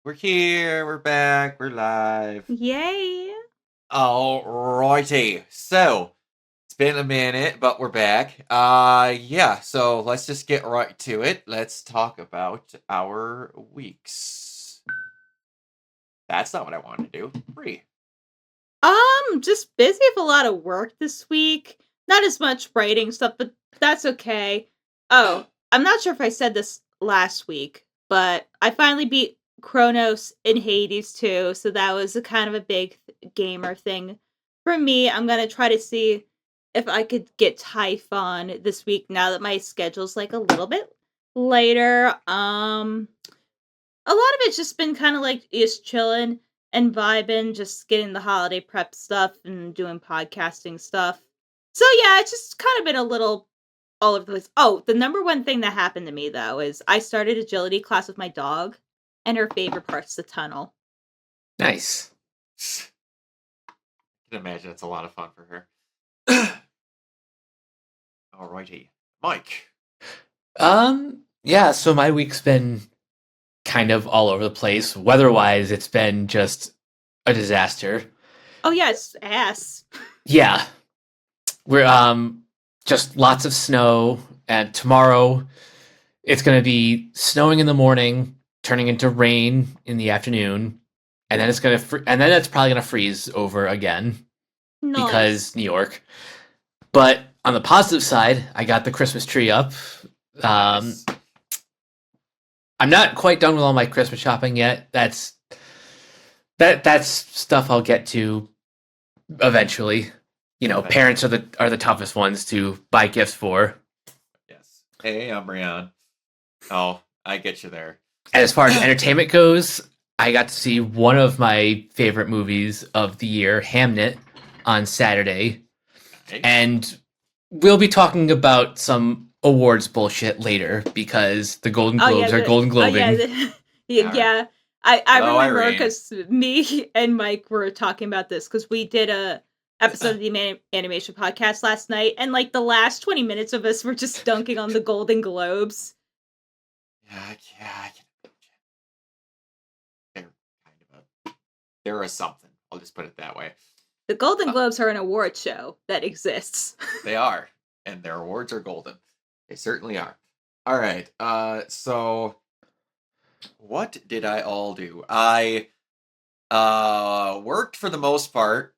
We're here, we're back, we're live. Yay! Alrighty. So, it's been a minute, but we're back. Yeah, so let's just get right to it. Let's talk about our weeks. That's not what I wanted to do. Free. Just busy with a lot of work this week. Not as much writing stuff, but that's okay. Oh, I'm not sure if I said this last week, but I finally beat Chronos in Hades too, so that was a kind of a big gamer thing for me. I'm gonna try to see if I could get Typhon this week now that my schedule's like a little bit later. A lot of it's just been kind of like just chilling and vibing, just getting the holiday prep stuff and doing podcasting stuff. So yeah, it's just kind of been a little all over the place. Oh, the number one thing that happened to me though is I started agility class with my dog, and her favorite part's the tunnel. Nice. I can imagine it's a lot of fun for her. Alrighty. Mike. Yeah, so my week's been kind of all over the place. Weather-wise, it's been just a disaster. Oh yeah, it's ass. Yeah. We're just lots of snow, and tomorrow it's going to be snowing in the morning, turning into rain in the afternoon, and then and then it's probably going to freeze over again Nice. because New York. But on the positive side, I got the Christmas tree up. Um, Nice. I'm not quite done with all my Christmas shopping yet. That's stuff I'll get to eventually. You know, parents are the toughest ones to buy gifts for. Yes. Hey, I'm Brian. Oh, I get you there. And as far as entertainment goes, I got to see one of my favorite movies of the year, Hamnet, on Saturday. Nice. And we'll be talking about some awards bullshit later because the Golden Globes are Golden Globing. Yeah. I Hello, remember Irene. because me and Mike were talking about this because we did a episode of the animation podcast last night, and like the last 20 minutes of us were just dunking on the Golden Globes. Yeah, I can imagine. They're kind of they're a something. I'll just put it that way. The Golden Globes are an award show that exists. They are, and their awards are golden. They certainly are. All right. So what did I all do? I worked for the most part.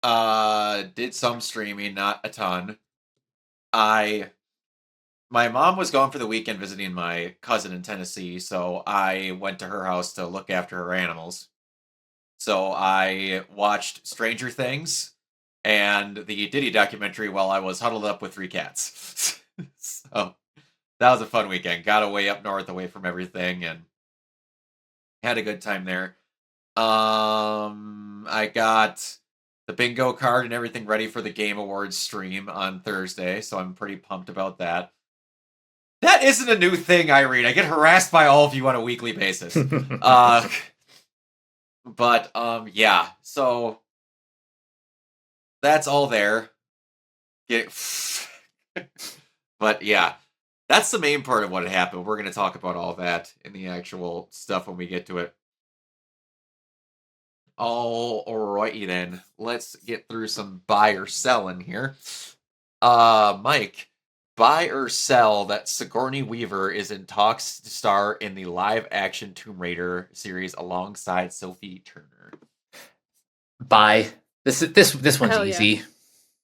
Did some streaming, not a ton. I My mom was gone for the weekend visiting my cousin in Tennessee, so I went to her house to look after her animals. So I watched Stranger Things and the Diddy documentary while I was huddled up with three cats. So that was a fun weekend. Got away up north, away from everything, and had a good time there. I got the bingo card and everything ready for the Game Awards stream on Thursday, so I'm pretty pumped about that. That isn't a new thing, Irene. I get harassed by all of you on a weekly basis. Yeah. So that's all there. But yeah, that's the main part of what had happened. We're going to talk about all that in the actual stuff when we get to it. Alrighty then. Let's get through some buy or sell in here. Mike, buy or sell that Sigourney Weaver is in talks to star in the live action Tomb Raider series alongside Sophie Turner. Buy. This one's Hell yeah. easy.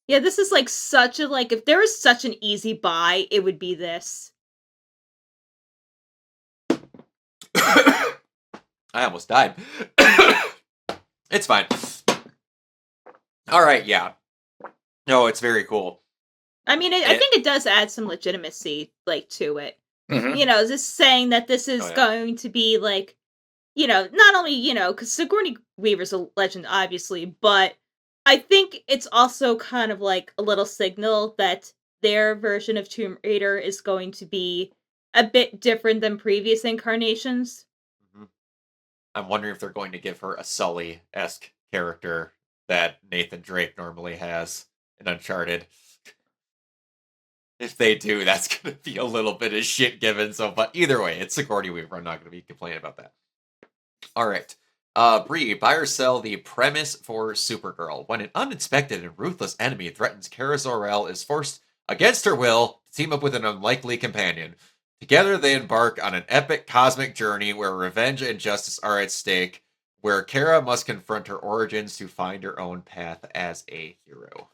Yeah, this is like such a if there was such an easy buy, it would be this. I almost died. It's fine. All right, yeah. No, it's very cool. I mean, I think it does add some legitimacy, to it. Mm-hmm. You know, just saying that this is going to be not only because Sigourney Weaver's a legend, obviously, but I think it's also kind of like a little signal that their version of Tomb Raider is going to be a bit different than previous incarnations. Mm-hmm. I'm wondering if they're going to give her a Sully-esque character that Nathan Drake normally has in Uncharted. If they do, that's going to be a little bit of shit given. So, but either way, it's Sigourney Weaver. I'm not going to be complaining about that. All right. Bree, buy or sell the premise for Supergirl. When an unexpected and ruthless enemy threatens Kara Zor-El is forced, against her will, to team up with an unlikely companion. Together, they embark on an epic cosmic journey where revenge and justice are at stake, where Kara must confront her origins to find her own path as a hero.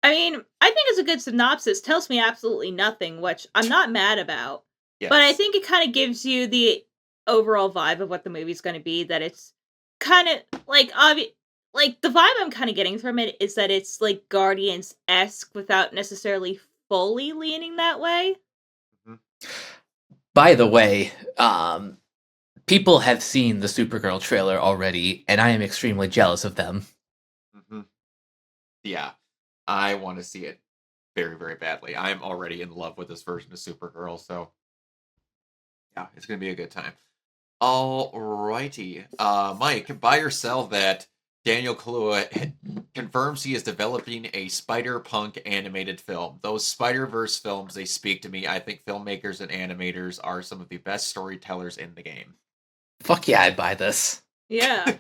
I mean, I think it's a good synopsis. Tells me absolutely nothing, which I'm not mad about. Yes. But I think it kind of gives you the overall vibe of what the movie's going to be. That it's kind of like like the vibe I'm kind of getting from it is that it's like Guardians-esque without necessarily fully leaning that way. Mhm. By the way, people have seen the Supergirl trailer already, and I am extremely jealous of them. Mhm. Yeah, I want to see it very, very badly. I'm already in love with this version of Supergirl, so yeah, it's gonna be a good time. Alrighty, Mike, buy or sell that Daniel Kaluuya confirms he is developing a Spider-Punk animated film. Those Spider-Verse films, they speak to me. I think filmmakers and animators are some of the best storytellers in the game. Fuck yeah, I'd buy this. Yeah.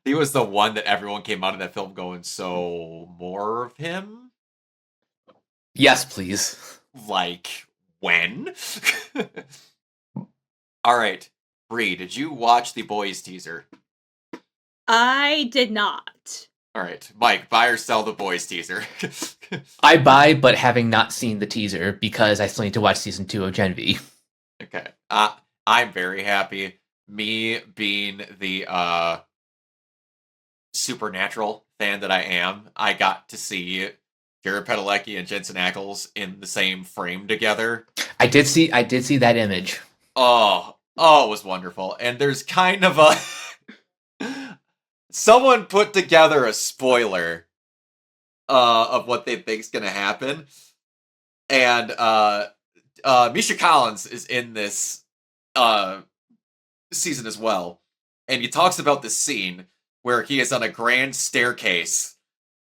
He was the one that everyone came out of that film going, so more of him? Yes, please. Like, when? All right, Bree, did you watch the Boys teaser? I did not. All right, Mike, buy or sell the Boys teaser? I buy, but having not seen the teaser because I still need to watch season 2 of Gen V. Okay, I'm very happy. Me being the Supernatural fan that I am, I got to see Jared Padalecki and Jensen Ackles in the same frame together. I did see that image. Oh, it was wonderful. And there's kind of a someone put together a spoiler of what they think's gonna happen. And Misha Collins is in this season as well. And he talks about this scene where he is on a grand staircase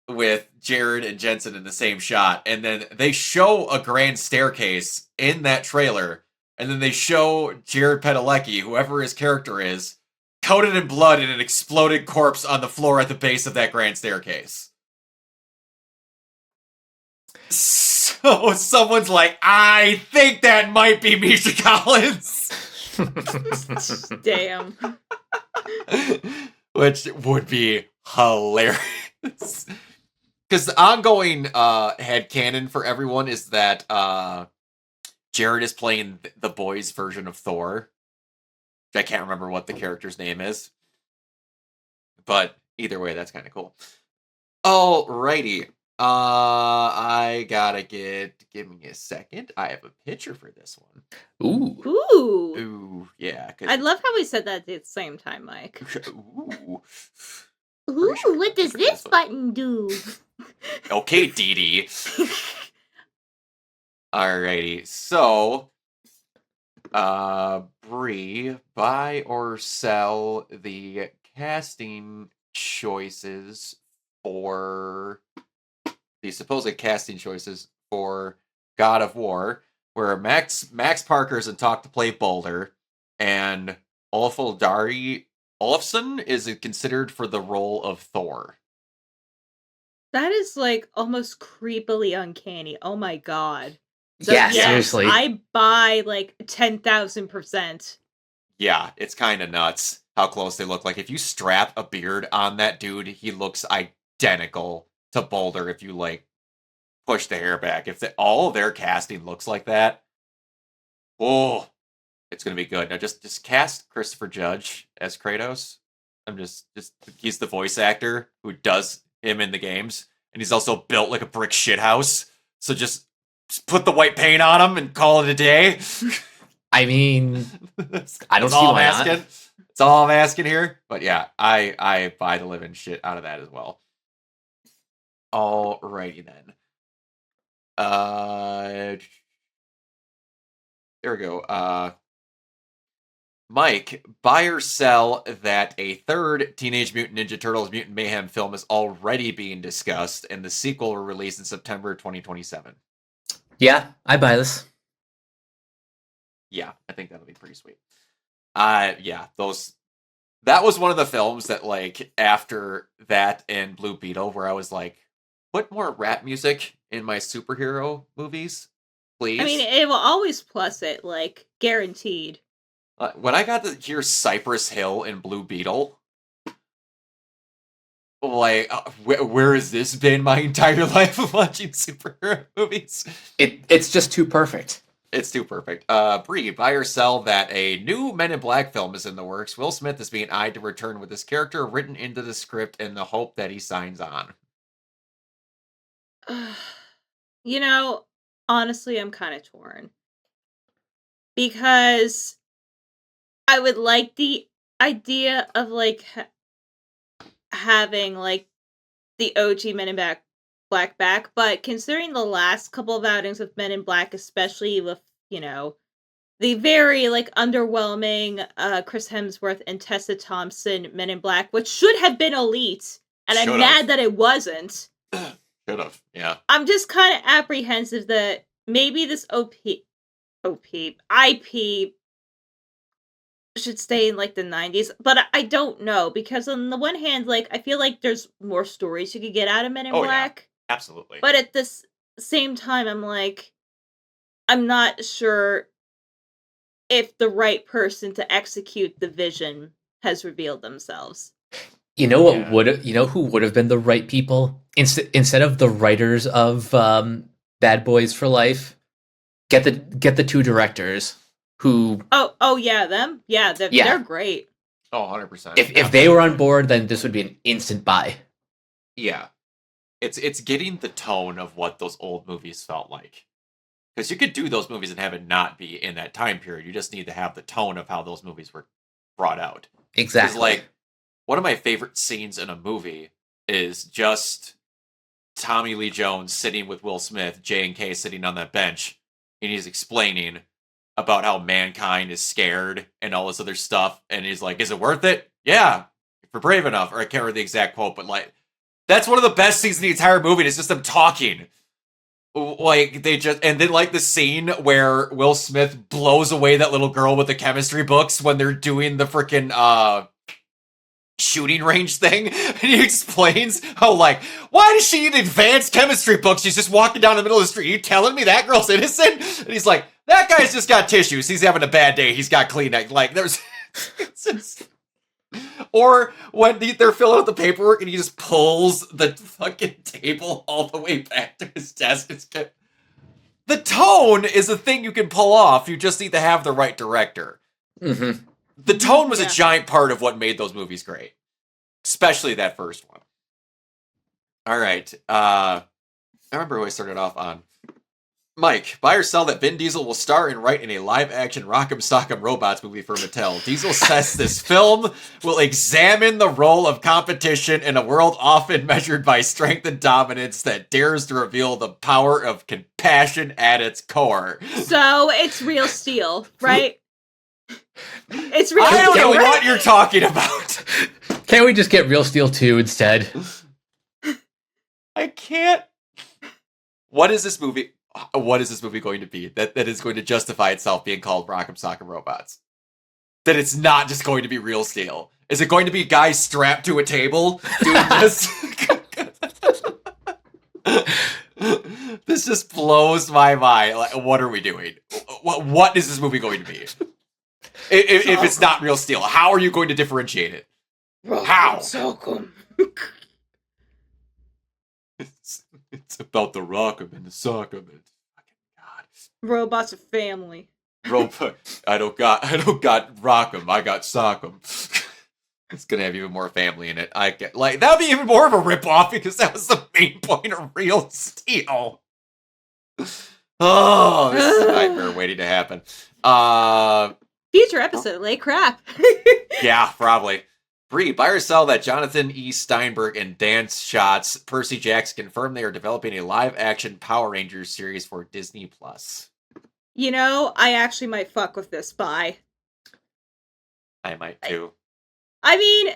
with Jared and Jensen in the same shot, and then they show a grand staircase in that trailer, and then they show Jared Padalecki, whoever his character is, coated in blood in an exploded corpse on the floor at the base of that grand staircase. So someone's like, I think that might be Misha Collins. Damn. Which would be hilarious. Because the ongoing headcanon for everyone is that Jared is playing the boys' version of Thor. I can't remember what the character's name is. But either way, that's kind of cool. Alrighty. I gotta give me a second. I have a picture for this one. Ooh. Ooh. Ooh, yeah. I love how we said that at the same time, Mike. Ooh. Ooh, sure what does this button do? Okay, Diddy. Alrighty, so Bree, buy or sell the casting choices for the supposed casting choices for God of War, where Max Parker's in talk to play Boulder, and Olafur Olafsson is considered for the role of Thor. That is like almost creepily uncanny. Oh my god. So, Yeah, yes, seriously. I buy like 10,000%. Yeah, it's kind of nuts how close they look. Like, if you strap a beard on that dude, he looks identical to Boulder if you, like, push the hair back. If all their casting looks like that, oh, it's going to be good. Now, just cast Christopher Judge as Kratos. He's the voice actor who does him in the games, and he's also built like a brick shithouse. So just put the white paint on him and call it a day. I mean, I don't see all I'm why asking. not. That's all I'm asking here. But yeah, I buy the living shit out of that as well. Alrighty then. There we go. Mike, buy or sell that a third Teenage Mutant Ninja Turtles Mutant Mayhem film is already being discussed, and the sequel will release in September 2027. Yeah, I buy this. Yeah, I think that'll be pretty sweet. Yeah, that was one of the films that, like, after that and Blue Beetle, where I was like, put more rap music in my superhero movies, I mean, please. it will always plus it, like, guaranteed. When I got to hear Cypress Hill and Blue Beetle, like, where has this been my entire life of watching superhero movies? It's just too perfect. It's too perfect. Bree, buy or sell that a new Men in Black film is in the works. Will Smith is being eyed to return with his character written into the script in the hope that he signs on. You know, honestly, I'm kind of torn. Because I would like the idea of, like, having, like, the OG Men in Black back, but considering the last couple of outings of Men in Black, especially with, the very, like, underwhelming, Chris Hemsworth and Tessa Thompson Men in Black, which should have been elite, and I'm Should've. mad that it wasn't. Should have, yeah. I'm just kind of apprehensive that maybe this IP should stay in, like, the 90s, but I don't know, because on the one hand, like, I feel like there's more stories you could get out of Men in Oh, yeah. Black, Absolutely. but at this same time, I'm like, I'm not sure if the right person to execute the vision has revealed themselves. You know what Yeah. you know who would have been the right people instead of the writers of Bad Boys for Life? Get the two directors who. Oh yeah, them. Yeah, they're great. Oh, 100%. If they were on board, then this would be an instant buy. Yeah. It's getting the tone of what those old movies felt like. Because you could do those movies and have it not be in that time period. You just need to have the tone of how those movies were brought out. Exactly. Like, one of my favorite scenes in a movie is just Tommy Lee Jones sitting with Will Smith, J&K sitting on that bench, and he's explaining about how mankind is scared and all this other stuff. And he's like, is it worth it? Yeah, if we're brave enough. Or I can't remember the exact quote, but, like, that's one of the best scenes in the entire movie. It's just them talking. Like, they just, and then, like, the scene where Will Smith blows away that little girl with the chemistry books when they're doing the freaking, shooting range thing, and he explains how, like, why does she need advanced chemistry books? She's just walking down the middle of the street. Are you telling me that girl's innocent? And he's like, that guy's just got tissues. He's having a bad day. He's got Kleenex. Like, there's... Or when they're filling out the paperwork and he just pulls the fucking table all the way back to his desk. The tone is a thing you can pull off. You just need to have the right director. Mm-hmm. The tone was a giant part of what made those movies great. Especially that first one. All right. I remember who I started off on. Mike, buy or sell that Vin Diesel will star and write in a live-action Rock'em Sock'em Robots movie for Mattel. Diesel says this film will examine the role of competition in a world often measured by strength and dominance that dares to reveal the power of compassion at its core. So, it's Real Steel, right? It's Real I don't Steel, know right? what you're talking about. Can't we just get Real Steel 2 instead? I can't. What is this movie going to be that is going to justify itself being called Rock'em Sock'em Robots? That it's not just going to be Real Steel. Is it going to be guys strapped to a table doing this? This just blows my mind. Like, what are we doing? What is this movie going to be? If it's not Real Steel, how are you going to differentiate it? How? Sock'em. It's about the Rock'em and the Sock'em. God. Robots are family. I don't got Rock'em. I got Sock'em. It's gonna have even more family in it. That would be even more of a ripoff because that was the main point of Real Steel. Oh, this is a nightmare waiting to happen. Future episode, like crap. Yeah, probably. Bree, buy or sell that Jonathan E. Steinberg and Dan Schatz, Percy Jackson confirmed they are developing a live-action Power Rangers series for Disney+. I actually might fuck with this buy. I might too. I mean,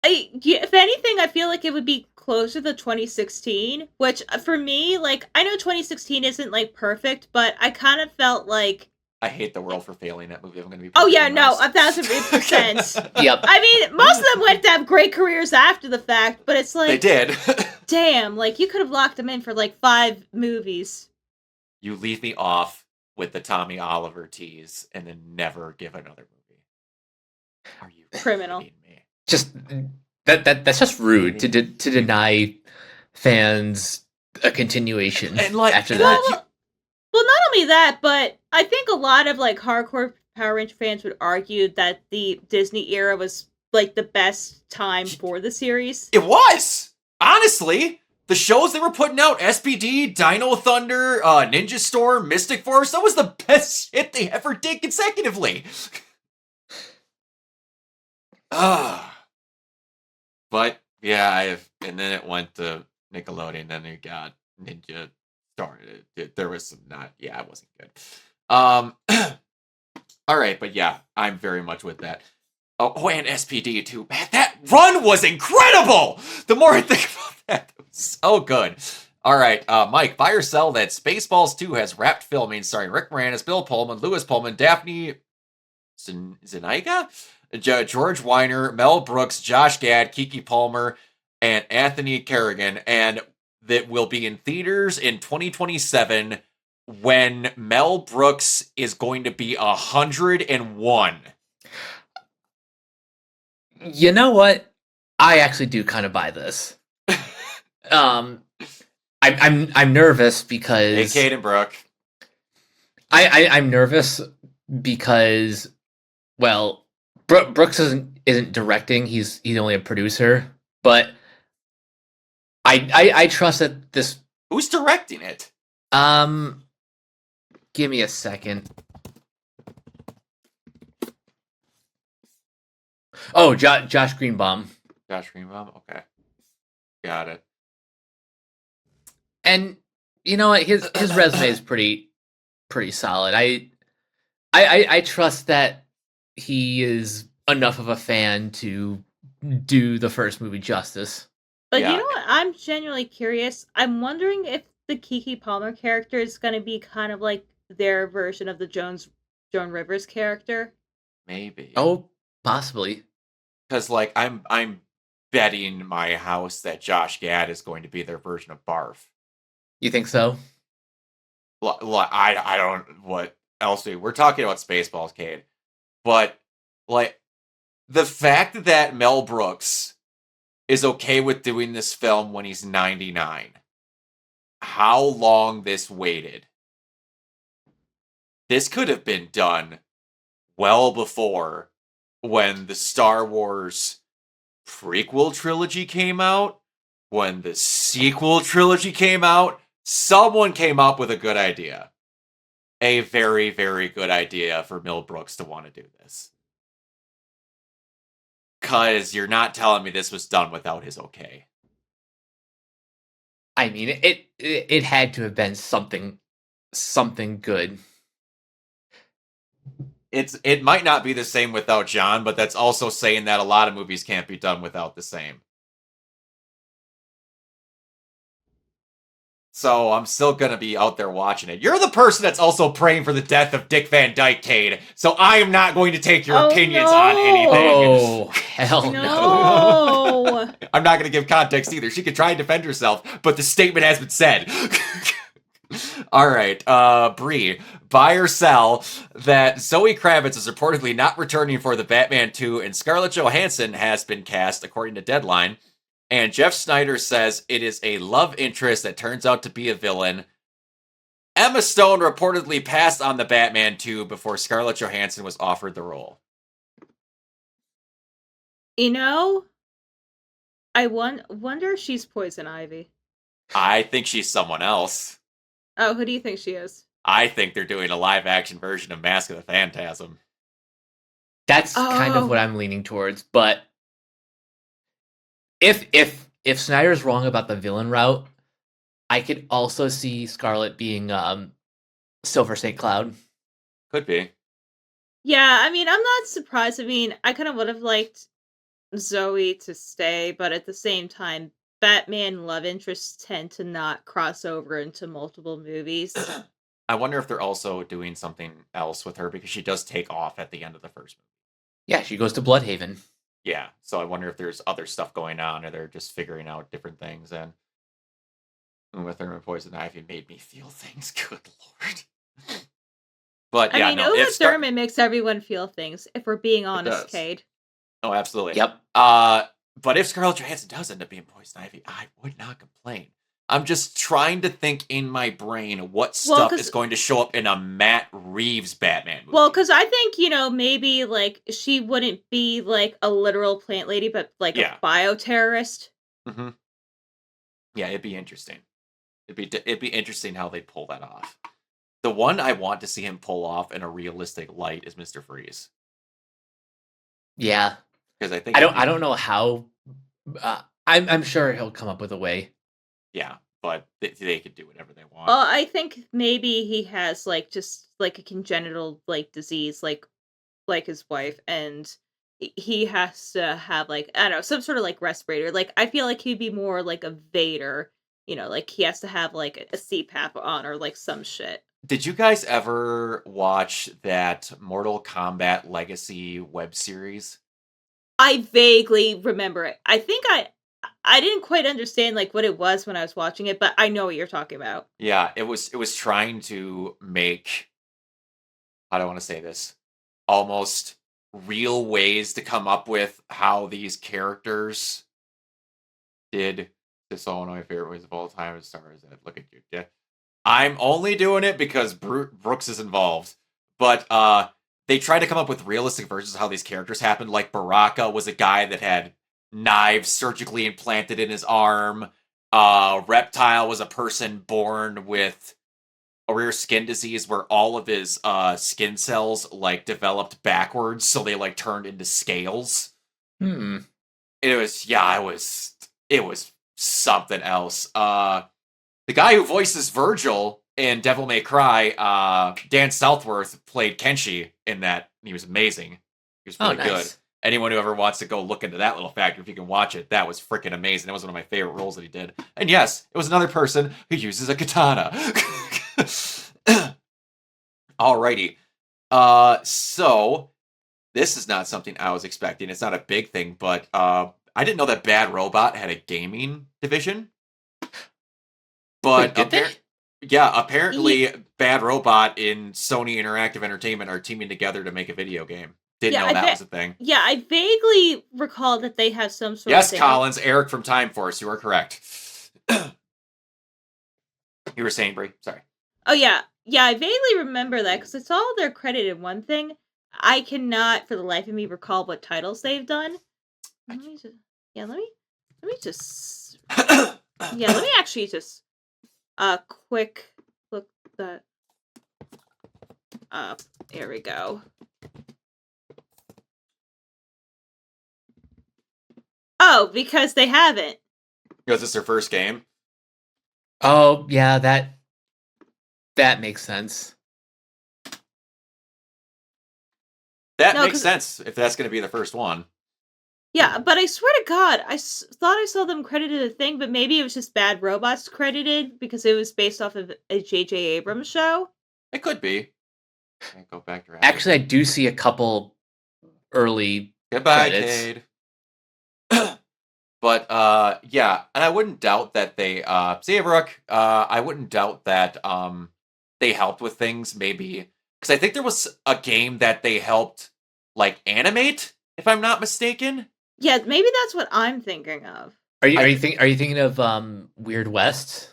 if anything, I feel like it would be closer to 2016, which for me, like, I know 2016 isn't, like, perfect, but I kind of felt like I hate the world for failing that movie. I'm going to be. Oh yeah, perfectly no, honest. 1,000%. Yep. I mean, most of them went to have great careers after the fact, but it's They like, did. damn, like you could have locked them in for like 5 movies. You leave me off with the Tommy Oliver tease and then never give another movie. Are you Criminal. kidding me? Just that's just rude to deny fans a continuation And like, after and that. Well, not only that, but I think a lot of like hardcore Power Ranger fans would argue that the Disney era was like the best time for the series. it was honestly the shows they were putting out: SPD, Dino Thunder, Ninja Storm, Mystic Force. That was the best shit they ever did consecutively. But yeah, and then it went to Nickelodeon. Then it got Ninja started. There was some not. Yeah, it wasn't good. All right, but yeah, I'm very much with that. Oh, and SPD too. Man, that run was incredible. The more I think about that, it was so good. All right, Mike, buy or sell that Spaceballs 2 has wrapped filming, starring Rick Moranis, Bill Pullman, Lewis Pullman, Daphne Zuniga, George Weiner, Mel Brooks, Josh Gad, Kiki Palmer, and Anthony Kerrigan, and that will be in theaters in 2027 when Mel Brooks is going to be 101. You know what? I actually do kind of buy this. I'm nervous because Hey, Kate and Brooke. I'm nervous because, well, Brooks isn't directing. He's only a producer. But I trust that this. Who's directing it? Give me a second. Oh, Josh Greenbaum. Josh Greenbaum? Okay. Got it. And you know what? His resume is pretty solid. I trust that he is enough of a fan to do the first movie justice. But Yeah. you know what? I'm genuinely curious. I'm wondering if the Kiki Palmer character is going to be kind of like their version of the Joan Rivers character. Maybe. Oh, possibly. Because, like, I'm betting my house that Josh Gad is going to be their version of Barf. You think so? I don't what else we're talking about Spaceballs, Cade, but like the fact that Mel Brooks is okay with doing this film when he's 99. How long this waited? This could have been done well before when the Star Wars prequel trilogy came out, when the sequel trilogy came out. Someone came up with a good idea. A very, very good idea for Mel Brooks to want to do this. Because you're not telling me this was done without his okay. I mean, it had to have been something good. It might not be the same without John, but that's also saying that a lot of movies can't be done without the same. So I'm still going to be out there watching it. You're the person that's also praying for the death of Dick Van Dyke, Cade. So I am not going to take your opinions on anything. Oh, hell no. No. I'm not going to give context either. She could try and defend herself, but the statement has been said. All right, Bree, buy or sell that Zoe Kravitz is reportedly not returning for the Batman 2 and Scarlett Johansson has been cast, according to Deadline. And Jeff Snyder says it is a love interest that turns out to be a villain. Emma Stone reportedly passed on the Batman 2 before Scarlett Johansson was offered the role. You know, I wonder if she's Poison Ivy. I think she's someone else. Oh, who do you think she is? I think they're doing a live-action version of Mask of the Phantasm. That's kind of Oh. what I'm leaning towards, but if Snyder's wrong about the villain route, I could also see Scarlet being Silver St. Cloud. Could be. Yeah, I mean, I'm not surprised. I mean, I kind of would have liked Zoe to stay, but at the same time, Batman love interests tend to not cross over into multiple movies. I wonder if they're also doing something else with her because she does take off at the end of the first movie. Yeah, she goes to Bloodhaven. Yeah, so I wonder if there's other stuff going on, or they're just figuring out different things. And with her and Poison Ivy made me feel things. Good lord. But I yeah, mean, no, Uma if Thurman makes everyone feel things, if we're being it honest, does. Cade. Oh, absolutely. Yep. But if Scarlett Johansson does end up being Poison Ivy, I would not complain. I'm just trying to think in my brain what stuff is going to show up in a Matt Reeves Batman movie. Well, because I think, maybe, like, she wouldn't be, like, a literal plant lady, but, like, a bioterrorist. Mm-hmm. Yeah, it'd be interesting. It'd be interesting how they pull that off. The one I want to see him pull off in a realistic light is Mr. Freeze. Yeah, because I think I don't know how. I'm sure he'll come up with a way. Yeah, but they could do whatever they want. Well, I think maybe he has like just like a congenital like disease, like his wife, and he has to have like I don't know some sort of like respirator. Like I feel like he'd be more like a Vader. Like he has to have like a CPAP on or like some shit. Did you guys ever watch that Mortal Kombat Legacy web series? I vaguely remember it. I think I didn't quite understand like what it was when I was watching it, but I know what you're talking about. Yeah, it was trying to make, how do I want to say this, almost real ways to come up with how these characters did this. All one of my favorite ways of all time is Star Wars. Look at you. Yeah. I'm only doing it because Brooks is involved. But they tried to come up with realistic versions of how these characters happened. Like Baraka was a guy that had knives surgically implanted in his arm. Reptile was a person born with a rare skin disease where all of his skin cells like developed backwards, so they like turned into scales. It was something else. The guy who voices Virgil in Devil May Cry, Dan Southworth, played Kenshi in that. He was amazing. He was really good. Anyone who ever wants to go look into that little factor, if you can watch it, that was freaking amazing. That was one of my favorite roles that he did. And yes, it was another person who uses a katana. Alrighty. So this is not something I was expecting. It's not a big thing, but I didn't know that Bad Robot had a gaming division. But apparently Bad Robot in Sony Interactive Entertainment are teaming together to make a video game. Didn't know that was a thing. Yeah, I vaguely recall that they have some sort of thing. Yes, Collins, Eric from Time Force, you are correct. You were saying, Brie? Sorry. Oh, yeah. Yeah, I vaguely remember that, because it's all they're credited in one thing. I cannot, for the life of me, recall what titles they've done. Let me actually just quick look that up. There we go. Oh, because they haven't. Was this their first game? Oh, yeah, that makes sense. That makes sense if that's going to be the first one. Yeah, but I swear to God, I thought I saw them credited a thing, but maybe it was just Bad Robots credited because it was based off of a J.J. Abrams show. It could be. Go back to Actually, I do see a couple early credits. Cade. But yeah, and I wouldn't doubt that they see you, Brooke. I wouldn't doubt that they helped with things, maybe because I think there was a game that they helped like animate, if I'm not mistaken. Yeah, maybe that's what I'm thinking of. Are you thinking of Weird West?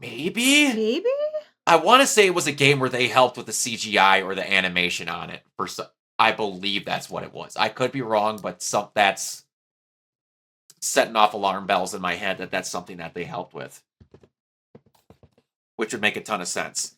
Maybe. I want to say it was a game where they helped with the CGI or the animation on it. I believe that's what it was. I could be wrong, but that's setting off alarm bells in my head that that's something that they helped with, which would make a ton of sense.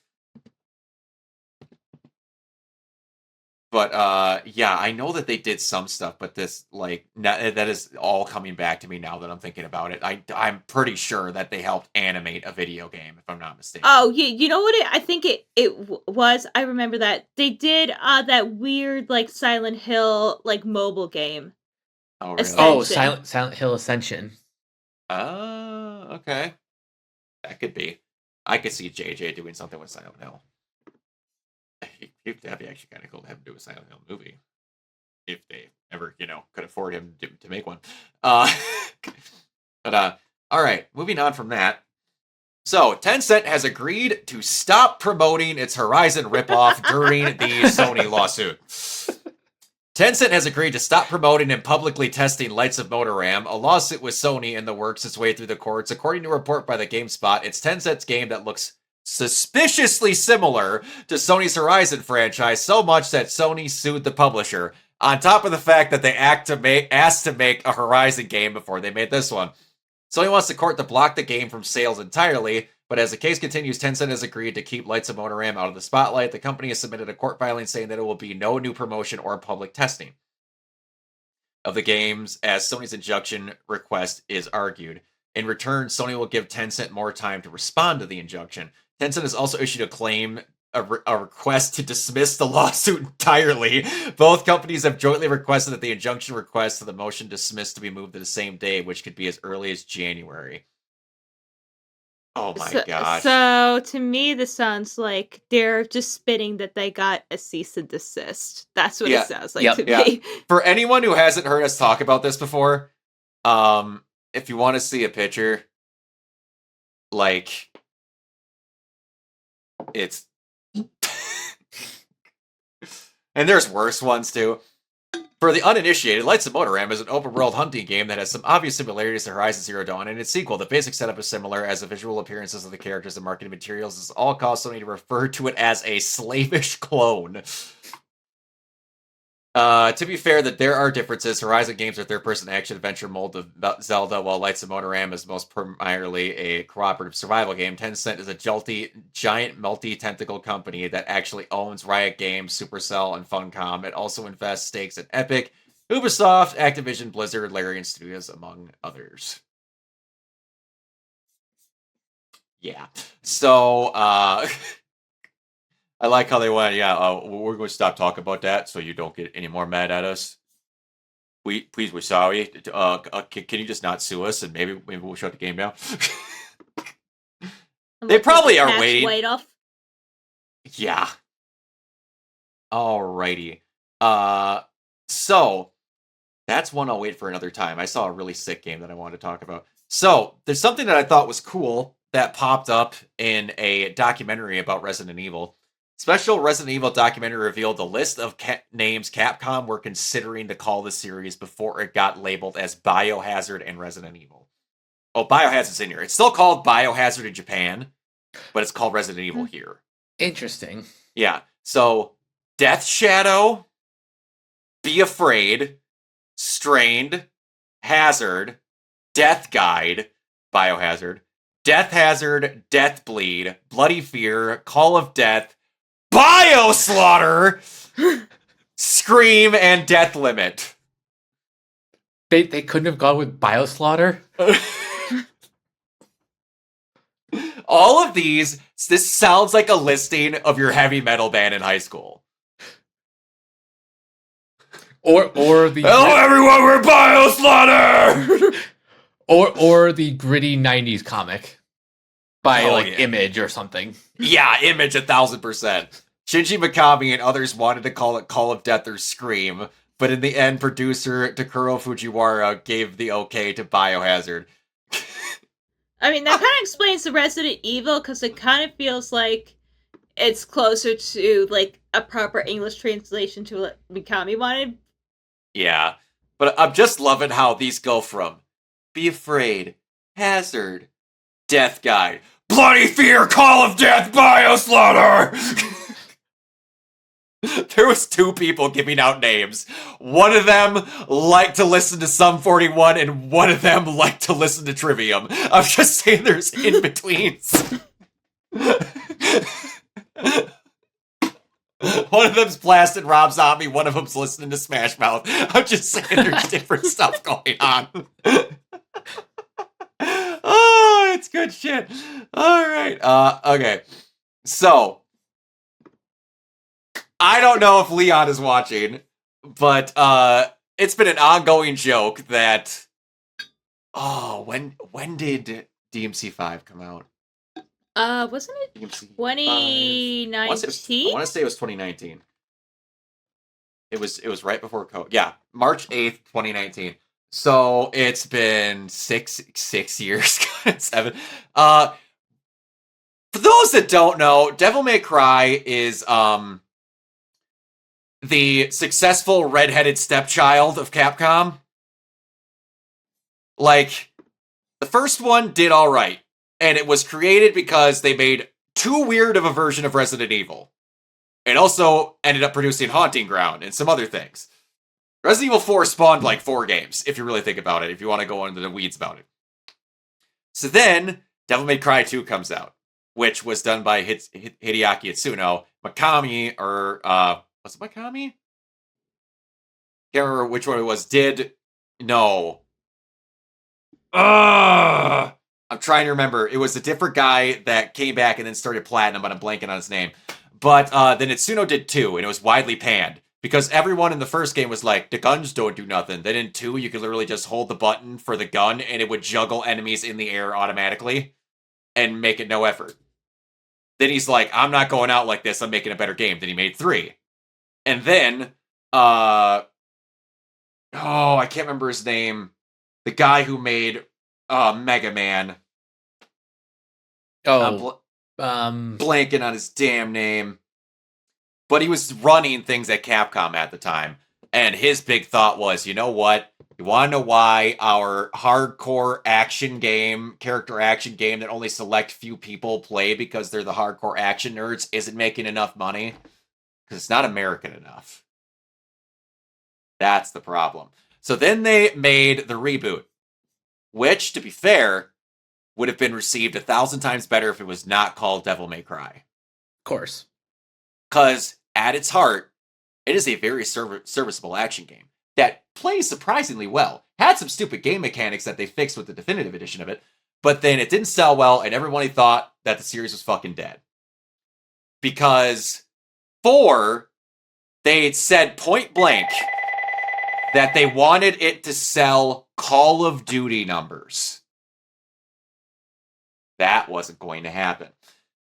But yeah, I know that they did some stuff, but this that is all coming back to me now that I'm thinking about it. I'm pretty sure that they helped animate a video game, if I'm not mistaken. Oh, yeah, you know what? I think it was. I remember that they did that weird like Silent Hill like mobile game. Oh, really? Oh, Silent Hill Ascension. Okay. That could be. I could see JJ doing something with Silent Hill. That'd be actually kind of cool to have him do a Silent Hill movie. If they ever, could afford him to make one. But all right, moving on from that. So, Tencent has agreed to stop promoting its Horizon ripoff during the Sony lawsuit. Tencent has agreed to stop promoting and publicly testing Lights of Motoram. A lawsuit with Sony in the works its way through the courts. According to a report by the GameSpot, it's Tencent's game that looks suspiciously similar to Sony's Horizon franchise, so much that Sony sued the publisher. On top of the fact that they asked to make a Horizon game before they made this one. Sony wants the court to block the game from sales entirely, but as the case continues, Tencent has agreed to keep Lights of Motoram out of the spotlight. The company has submitted a court filing saying that it will be no new promotion or public testing of the games as Sony's injunction request is argued. In return, Sony will give Tencent more time to respond to the injunction. Tencent has also issued a request to dismiss the lawsuit entirely. Both companies have jointly requested that the injunction request to the motion dismissed to be moved to the same day, which could be as early as January. Oh my gosh. So, to me, this sounds like they're just spitting that they got a cease and desist. That's what it sounds like to me. For anyone who hasn't heard us talk about this before, if you want to see a picture, like, it's... and there's worse ones, too. For the uninitiated, Lights of Motoram is an open-world hunting game that has some obvious similarities to Horizon Zero Dawn and its sequel. The basic setup is similar, as the visual appearances of the characters and marketing materials is all caused Sony to refer to it as a slavish clone. To be fair, that there are differences. Horizon games are third-person action-adventure mold of Zelda, while Lights of Motoram is most primarily a cooperative survival game. Tencent is a giant multi-tentacle company that actually owns Riot Games, Supercell, and Funcom. It also invests stakes in Epic, Ubisoft, Activision, Blizzard, Larian Studios, among others. Yeah. So, I like how they went, we're going to stop talking about that so you don't get any more mad at us. We're sorry. Can you just not sue us and maybe we'll shut the game down? They probably are waiting. White off. Yeah. Alrighty. So, that's one I'll wait for another time. I saw a really sick game that I wanted to talk about. So, there's something that I thought was cool that popped up in a documentary about Resident Evil. Special Resident Evil documentary revealed the list of names Capcom were considering to call the series before it got labeled as Biohazard and Resident Evil. Oh, Biohazard's in here. It's still called Biohazard in Japan, but it's called Resident Evil here. Interesting. Yeah. So, Death Shadow, Be Afraid, Strained, Hazard, Death Guide, Biohazard, Death Hazard, Death Bleed, Bloody Fear, Call of Death, Bioslaughter, Scream, and Death Limit. They couldn't have gone with Bioslaughter? All of these, this sounds like a listing of your heavy metal band in high school. Or the hello everyone, we're Bioslaughter! or the gritty 90s comic by Image or something. Yeah, Image 1000%. Shinji Mikami and others wanted to call it Call of Death or Scream, but in the end, producer Takuro Fujiwara gave the okay to Biohazard. I mean, that kind of explains the Resident Evil, because it kind of feels like it's closer to, like, a proper English translation to what Mikami wanted. Yeah, but I'm just loving how these go from Be Afraid, Hazard, Death Guide, Bloody Fear, Call of Death, Bioslaughter! There was two people giving out names. One of them liked to listen to Sum 41, and one of them liked to listen to Trivium. I'm just saying there's in-betweens. One of them's blasting Rob Zombie, one of them's listening to Smash Mouth. I'm just saying there's different stuff going on. Oh, it's good shit. Alright, okay. So, I don't know if Leon is watching, but it's been an ongoing joke that when did DMC5 come out? Wasn't it DMC 5. 2019? I want to say it was 2019. It was right before COVID. Yeah, March 8th, 2019. So it's been six years, 7. For those that don't know, Devil May Cry is the successful redheaded stepchild of Capcom. Like, the first one did all right, and it was created because they made too weird of a version of Resident Evil. It also ended up producing Haunting Ground and some other things. Resident Evil 4 spawned like 4 games, if you really think about it, if you want to go into the weeds about it. So then, Devil May Cry 2 comes out, which was done by Hideaki Itsuno. Mikami, or, was it Mikami? Can't remember which one it was. I'm trying to remember. It was a different guy that came back and then started Platinum, but I'm blanking on his name. But then Itsuno did 2, and it was widely panned. Because everyone in the first game was like, the guns don't do nothing. Then in 2, you could literally just hold the button for the gun, and it would juggle enemies in the air automatically, and make it no effort. Then he's like, I'm not going out like this, I'm making a better game. Then he made 3. And then, I can't remember his name. The guy who made Mega Man. Blanking on his damn name. But he was running things at Capcom at the time. And his big thought was, you know what? You want to know why our hardcore action game, character action game that only select few people play because they're the hardcore action nerds isn't making enough money? Because it's not American enough. That's the problem. So then they made the reboot, which, to be fair, would have been received 1,000 times better if it was not called Devil May Cry. Of course. Because at its heart, it is a very serviceable action game that plays surprisingly well. Had some stupid game mechanics that they fixed with the definitive edition of it, but then it didn't sell well, and everybody thought that the series was fucking dead. Because 4, they said point blank that they wanted it to sell Call of Duty numbers. That wasn't going to happen.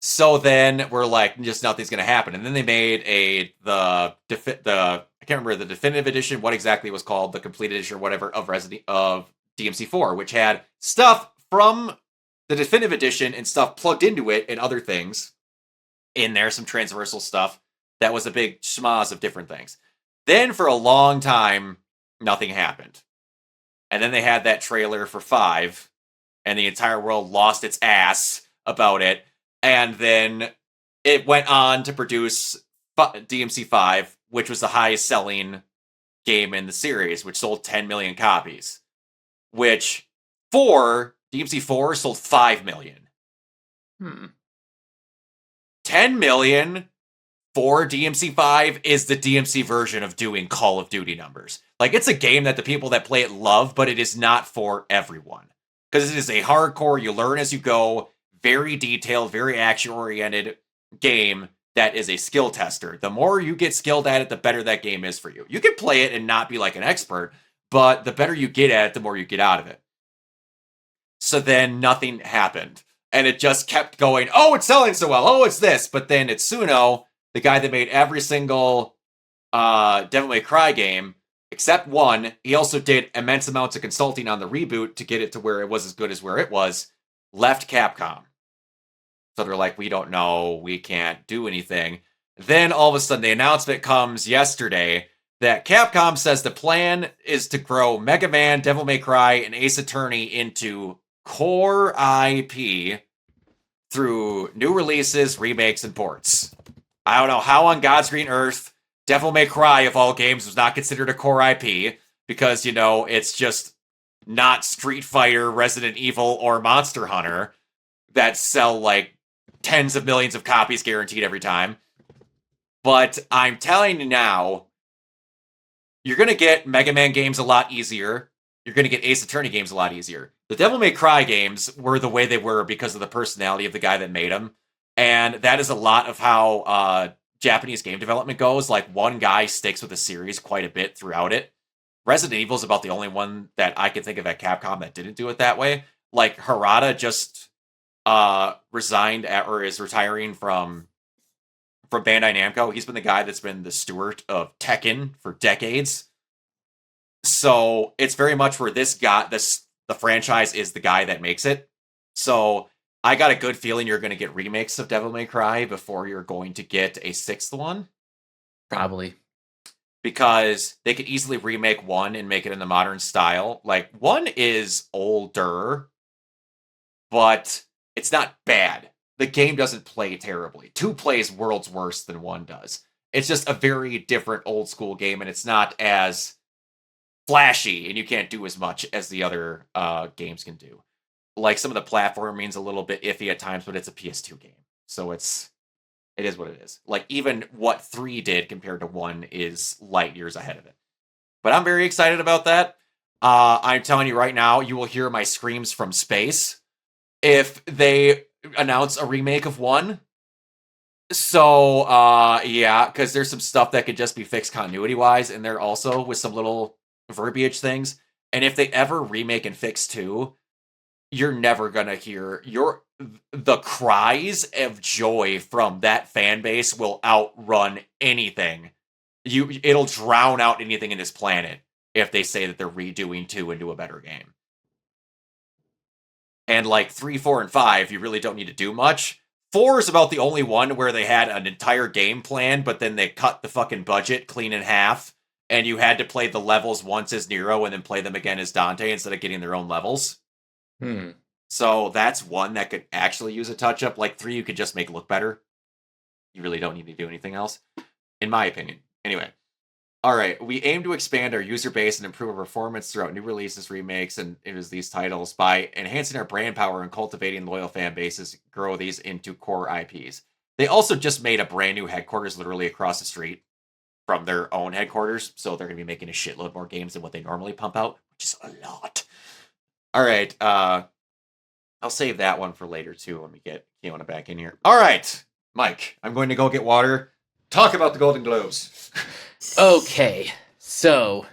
So then we're like, just nothing's going to happen. And then they made I can't remember the definitive edition, what exactly it was called, the complete edition or whatever of DMC4, which had stuff from the definitive edition and stuff plugged into it and other things in there, some transversal stuff. That was a big schmoz of different things. Then for a long time, nothing happened. And then they had that trailer for 5, and the entire world lost its ass about it. And then it went on to produce DMC5, which was the highest selling game in the series, which sold 10 million copies. Which, DMC4 sold 5 million. 10 million for DMC5 is the DMC version of doing Call of Duty numbers. Like, it's a game that the people that play it love, but it is not for everyone. Because it is a hardcore, you learn as you go, very detailed, very action-oriented game that is a skill tester. The more you get skilled at it, the better that game is for you. You can play it and not be like an expert, but the better you get at it, the more you get out of it. So then nothing happened. And it just kept going, oh, it's selling so well, oh, it's this. But then Itsuno, the guy that made every single Devil May Cry game, except one, he also did immense amounts of consulting on the reboot to get it to where it was as good as where it was, left Capcom. So they're like, we don't know, we can't do anything. Then all of a sudden the announcement comes yesterday that Capcom says the plan is to grow Mega Man, Devil May Cry, and Ace Attorney into core IP through new releases, remakes, and ports. I don't know how on God's green earth Devil May Cry, of all games, was not considered a core IP, because, you know, it's just not Street Fighter, Resident Evil, or Monster Hunter that sell, like, tens of millions of copies guaranteed every time. But I'm telling you now, you're going to get Mega Man games a lot easier. You're going to get Ace Attorney games a lot easier. The Devil May Cry games were the way they were because of the personality of the guy that made them. And that is a lot of how Japanese game development goes. Like, one guy sticks with a series quite a bit throughout it. Resident Evil is about the only one that I can think of at Capcom that didn't do it that way. Like, Harada just resigned or is retiring from Bandai Namco. He's been the guy that's been the steward of Tekken for decades. So it's very much where the franchise is the guy that makes it. So I got a good feeling you're going to get remakes of Devil May Cry before you're going to get a sixth one. Probably. Because they could easily remake 1 and make it in the modern style. Like, 1 is older, but it's not bad. The game doesn't play terribly. 2 plays worlds worse than 1 does. It's just a very different old school game, and it's not as flashy, and you can't do as much as the other games can do. Like, some of the platforming's a little bit iffy at times, but it's a PS2 game. So it is what it is. Like, even what 3 did compared to 1 is light years ahead of it. But I'm very excited about that. I'm telling you right now, you will hear my screams from space if they announce a remake of 1. So, yeah, because there's some stuff that could just be fixed continuity-wise, and there also with some little verbiage things. And if they ever remake and fix 2, you're never gonna hear the cries of joy from that fan base will outrun anything. It'll drown out anything in this planet if they say that they're redoing 2 into a better game. And like 3, 4, and 5, you really don't need to do much. 4 is about the only one where they had an entire game plan, but then they cut the fucking budget clean in half, and you had to play the levels once as Nero and then play them again as Dante instead of getting their own levels. So that's one that could actually use a touch-up. Like 3, you could just make look better. You really don't need to do anything else, in my opinion. Anyway. Alright, we aim to expand our user base and improve our performance throughout new releases, remakes, and these titles by enhancing our brand power and cultivating loyal fan bases, grow these into core IPs. They also just made a brand new headquarters literally across the street from their own headquarters, so they're going to be making a shitload more games than what they normally pump out, which is a lot. Alright, I'll save that one for later, too, when we get Kiona back in here. Alright, Mike, I'm going to go get water. Talk about the Golden Globes. Okay, so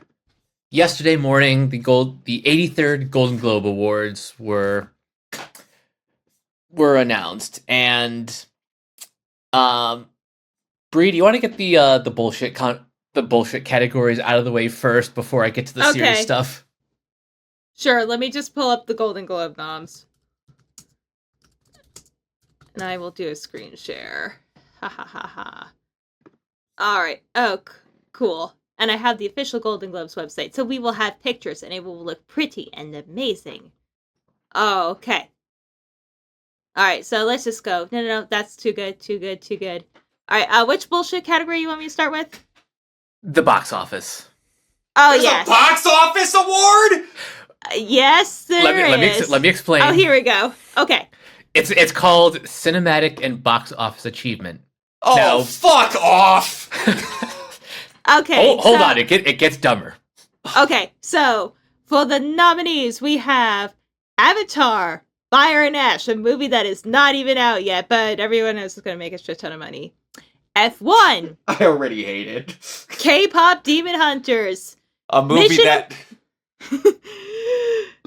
yesterday morning, the 83rd Golden Globe Awards were announced, and Bree, do you want to get the bullshit categories out of the way first before I get to the serious stuff? Sure. Let me just pull up the Golden Globe noms, and I will do a screen share. Ha ha ha ha. All right. Oh, cool. And I have the official Golden Globes website, so we will have pictures, and it will look pretty and amazing. Oh, okay. All right, so let's just go. No, that's too good. All right, which bullshit category you want me to start with? The box office. Oh, There's yes. a box office award? Yes, there is. Let me explain. Oh, here we go. Okay. It's called Cinematic and Box Office Achievement. Oh, now, fuck off! Okay. Hold on, it gets dumber. Okay, so for the nominees, we have Avatar, Fire and Ash, a movie that is not even out yet, but everyone else is going to make a shit ton of money. F1. I already hate it. K-pop Demon Hunters. A movie that...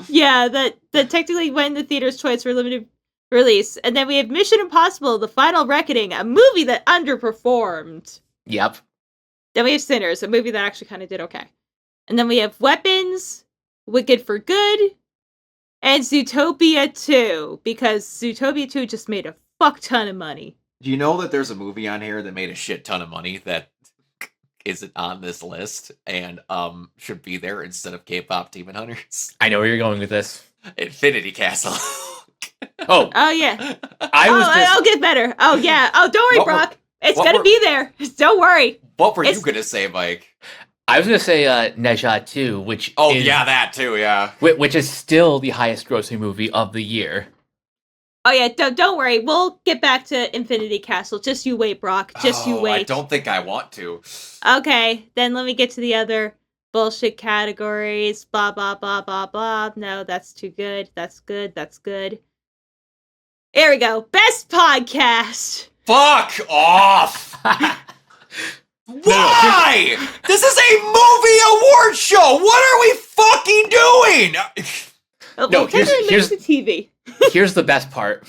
Yeah, that technically went in the theater's choice for limited release. And then we have Mission Impossible, The Final Reckoning, a movie that underperformed. Yep. Then we have Sinners, a movie that actually kind of did okay. And then we have Weapons, Wicked for Good, and Zootopia 2, because Zootopia 2 just made a fuck ton of money. Do you know that there's a movie on here that made a shit ton of money that isn't on this list and should be there instead of K-pop Demon Hunters? I know where you're going with this. Infinity Castle. Oh yeah. I'll get better. Oh yeah. Oh, don't worry, Brock. It's gonna be there. Don't worry. What were you gonna say, Mike? I was gonna say Neja 2, which yeah, that too, yeah. Which is still the highest grossing movie of the year. Oh yeah, don't worry. We'll get back to Infinity Castle. Just you wait, Brock. Just you wait. I don't think I want to. Okay, then let me get to the other bullshit categories. Blah blah blah blah blah. No, that's too good. That's good. There we go. Best podcast. Fuck off! Why? This is a movie award show! What are we fucking doing? No, here's the TV. Here's the best part.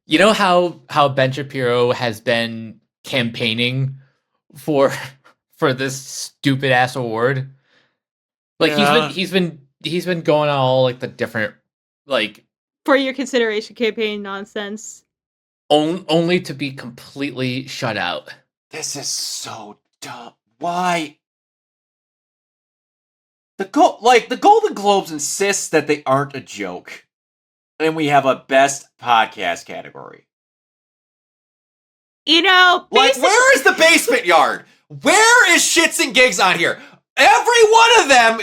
You know how Ben Shapiro has been campaigning for for this stupid ass award? Like Yeah. he's been going on all like the different like For your consideration campaign nonsense. only to be completely shut out. This is so dumb. Why? The Golden Globes insists that they aren't a joke, and we have a best podcast category. You know, Like, where is the basement yard? Where is Shits and Gigs on here? Every one of them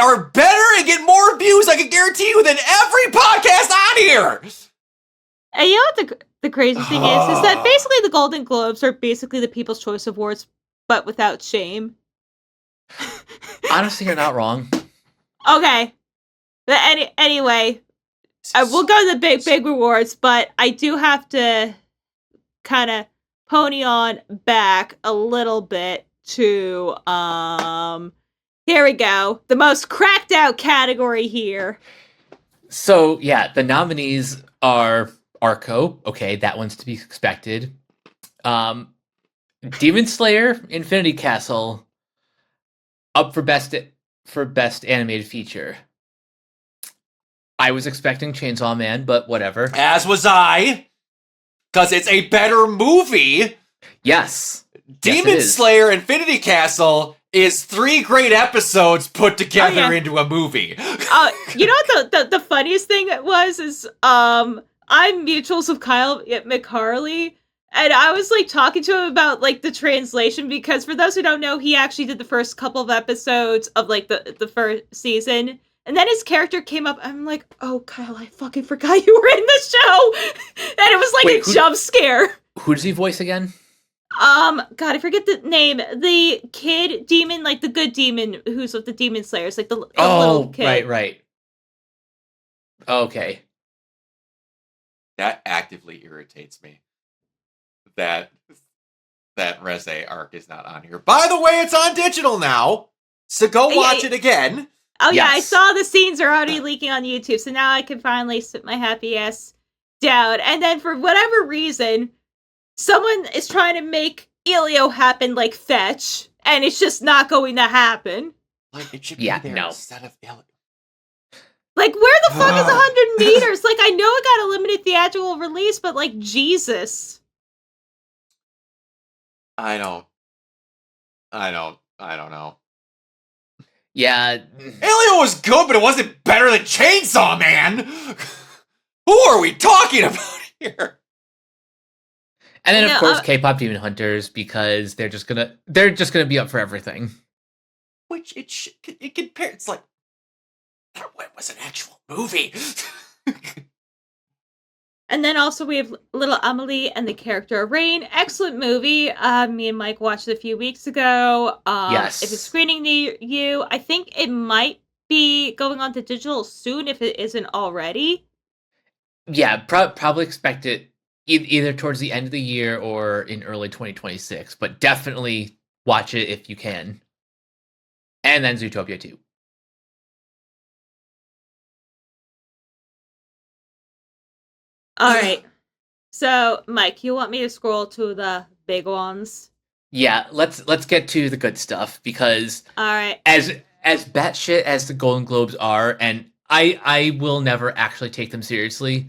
are better and get more views, I can guarantee you, than every podcast on here. and you know what the crazy thing is that basically the Golden Globes are basically the People's Choice Awards, but without shame. Honestly, you're not wrong. Okay. But anyway, we'll go to the big rewards, but I do have to kind of pony on back a little bit to here we go. The most cracked out category here. So yeah, the nominees are Arco. Okay, that one's to be expected. Demon Slayer, Infinity Castle, up for best animated feature. I was expecting Chainsaw Man, but whatever. As was I, because it's a better movie. Yes. Demon Slayer Infinity Castle is 3 great episodes put together into a movie. You know what the funniest thing is I'm mutuals with Kyle McCarley, and I was like talking to him about like the translation, because for those who don't know, he actually did the first couple of episodes of like the first season. And then his character came up. I'm like, oh, Kyle, I fucking forgot you were in the show. And it was like a jump scare. Who does he voice again? God, I forget the name. The kid demon, like the good demon who's with the Demon Slayers, like the little kid. Right. Okay. That actively irritates me. That Reze arc is not on here. By the way, it's on digital now, so go watch it again. Oh yeah, I saw the scenes are already leaking on YouTube, so now I can finally sit my happy ass down. And then for whatever reason, someone is trying to make Elio happen like Fetch, and it's just not going to happen. Like, it should be there instead of Elio. Like, where the fuck is 100 meters? Like, I know it got a limited theatrical release, but like, Jesus. I don't know. Yeah. Elio was good, but it wasn't better than Chainsaw Man. Who are we talking about here? And then of course K-pop Demon Hunters, because they're just gonna be up for everything. Which it compares. It's like that was an actual movie. And then also we have Little Amelie and the Character of Rain. Excellent movie. Me and Mike watched it a few weeks ago. Yes. If it's screening near you, I think it might be going on to digital soon if it isn't already. Yeah, probably expect it either towards the end of the year or in early 2026. But definitely watch it if you can. And then Zootopia 2. All right. So, Mike, you want me to scroll to the big ones? Yeah, let's get to the good stuff, because all right, as batshit as the Golden Globes are, and I will never actually take them seriously.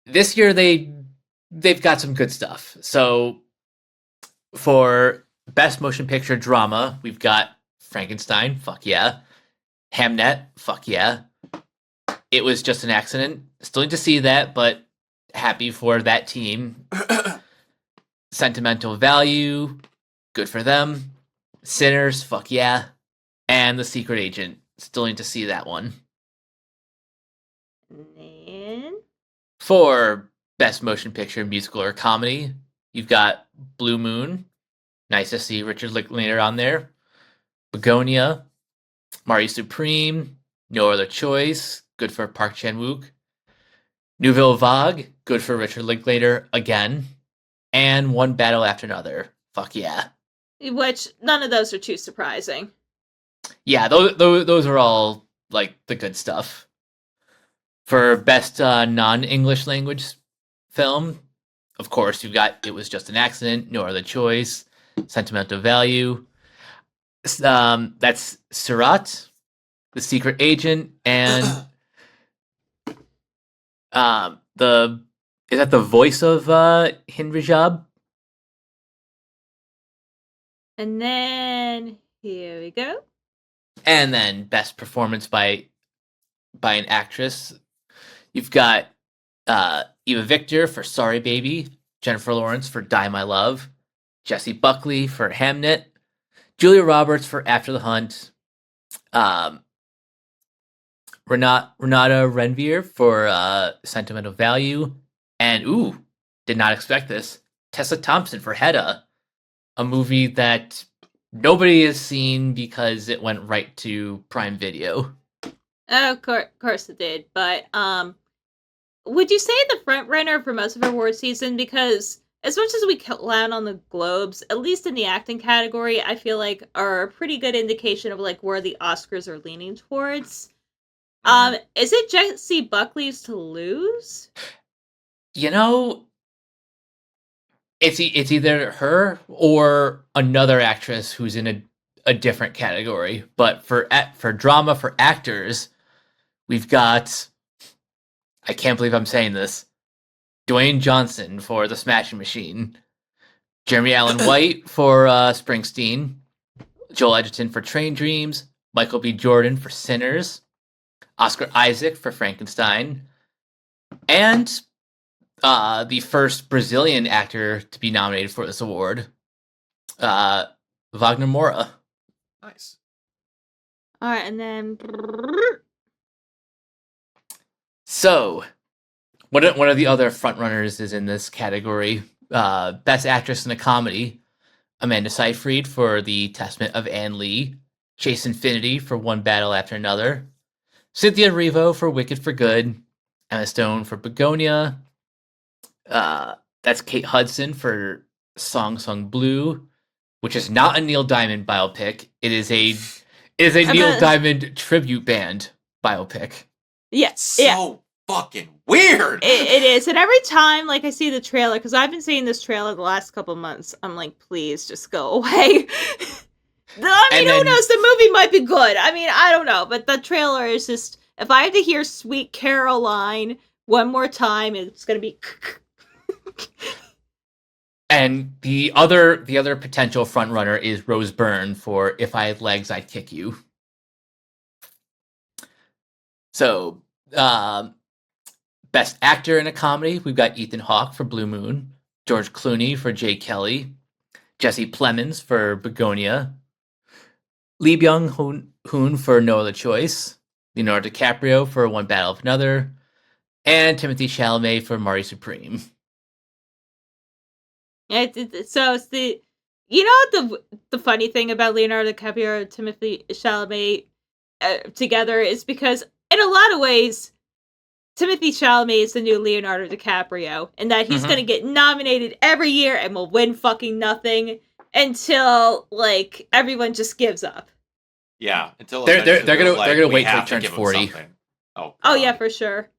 This year they've got some good stuff. So for Best Motion Picture Drama, we've got Frankenstein, fuck yeah. Hamnet, fuck yeah. It Was Just an Accident. Still need to see that, but happy for that team. Sentimental Value, good for them. Sinners, fuck yeah. And The Secret Agent, still need to see that one. And For Best Motion Picture, Musical, or Comedy, you've got Blue Moon. Nice to see Richard Linklater on there. Begonia, Mario Supreme, No Other Choice, good for Park Chan-wook. Nouvelle Vague, good for Richard Linklater again. And One Battle After Another, fuck yeah. Which, none of those are too surprising. Yeah, those are all, like, the good stuff. For Best Non-English Language film. Of course, you've got It Was Just an Accident, No Other Choice, Sentimental Value. That's Surat, The Secret Agent, and the is that the voice of Hind Rajab? And then here we go. And then best performance by an actress. You've got Eva Victor for Sorry Baby, Jennifer Lawrence for Die My Love, Jessie Buckley for Hamnet, Julia Roberts for After the Hunt, Renata Renvier for Sentimental Value, and did not expect this, Tessa Thompson for Hedda, a movie that nobody has seen because it went right to Prime Video. Oh, of course it did. But would you say the front runner for most of award season? Because as much as we clown on the Globes, at least in the acting category, I feel like are a pretty good indication of like where the Oscars are leaning towards. Is it Jessie Buckley's to lose? You know, it's either her or another actress who's in a different category. But for drama, for actors, we've got, I can't believe I'm saying this, Dwayne Johnson for The Smashing Machine, Jeremy Allen White for Springsteen, Joel Edgerton for Train Dreams, Michael B. Jordan for Sinners, Oscar Isaac for Frankenstein, and the first Brazilian actor to be nominated for this award, Wagner Moura. Nice. All right, and then so one of the other frontrunners is in this category. Best Actress in a Comedy, Amanda Seyfried for The Testament of Anne Lee, Chase Infinity for One Battle After Another, Cynthia Erivo for Wicked for Good, Emma Stone for Begonia. That's Kate Hudson for Song Sung Blue, which is not a Neil Diamond biopic. It is a Neil Diamond tribute band biopic. Yeah, Fucking weird. It is, and every time like I see the trailer, because I've been seeing this trailer the last couple months, I'm like, please just go away. I mean, who knows? The movie might be good. I mean, I don't know, but the trailer is just. If I had to hear "Sweet Caroline" one more time, it's gonna be. And the other potential frontrunner is Rose Byrne for If I Had Legs, I'd Kick You. So, Best Actor in a Comedy, we've got Ethan Hawke for Blue Moon, George Clooney for Jay Kelly, Jesse Plemons for Begonia, Lee Byung-hun for No Other Choice, Leonardo DiCaprio for One Battle of Another, and Timothy Chalamet for Marty Supreme. Yeah, so it's the, you know what the funny thing about Leonardo DiCaprio and Timothy Chalamet together is because in a lot of ways, Timothy Chalamet is the new Leonardo DiCaprio, and that he's gonna get nominated every year and will win fucking nothing until like everyone just gives up. Yeah, until they're gonna wait till he turns 40. Oh yeah, for sure.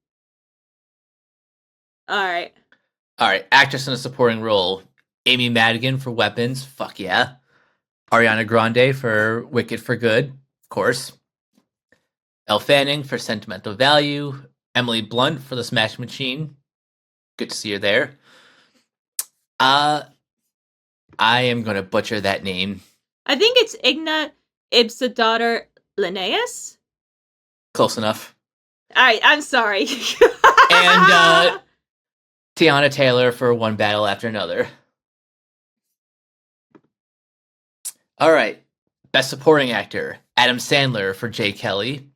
All right, actress in a supporting role, Amy Madigan for Weapons, fuck yeah. Ariana Grande for Wicked for Good, of course. Elle Fanning for Sentimental Value, Emily Blunt for The Smash Machine, good to see her there. I am gonna butcher that name. I think it's Igna Ibsadaughter Linnaeus. Close enough. All right, I'm sorry. And Tiana Taylor for One Battle After Another. All right. Best Supporting Actor, Adam Sandler for Jay Kelly,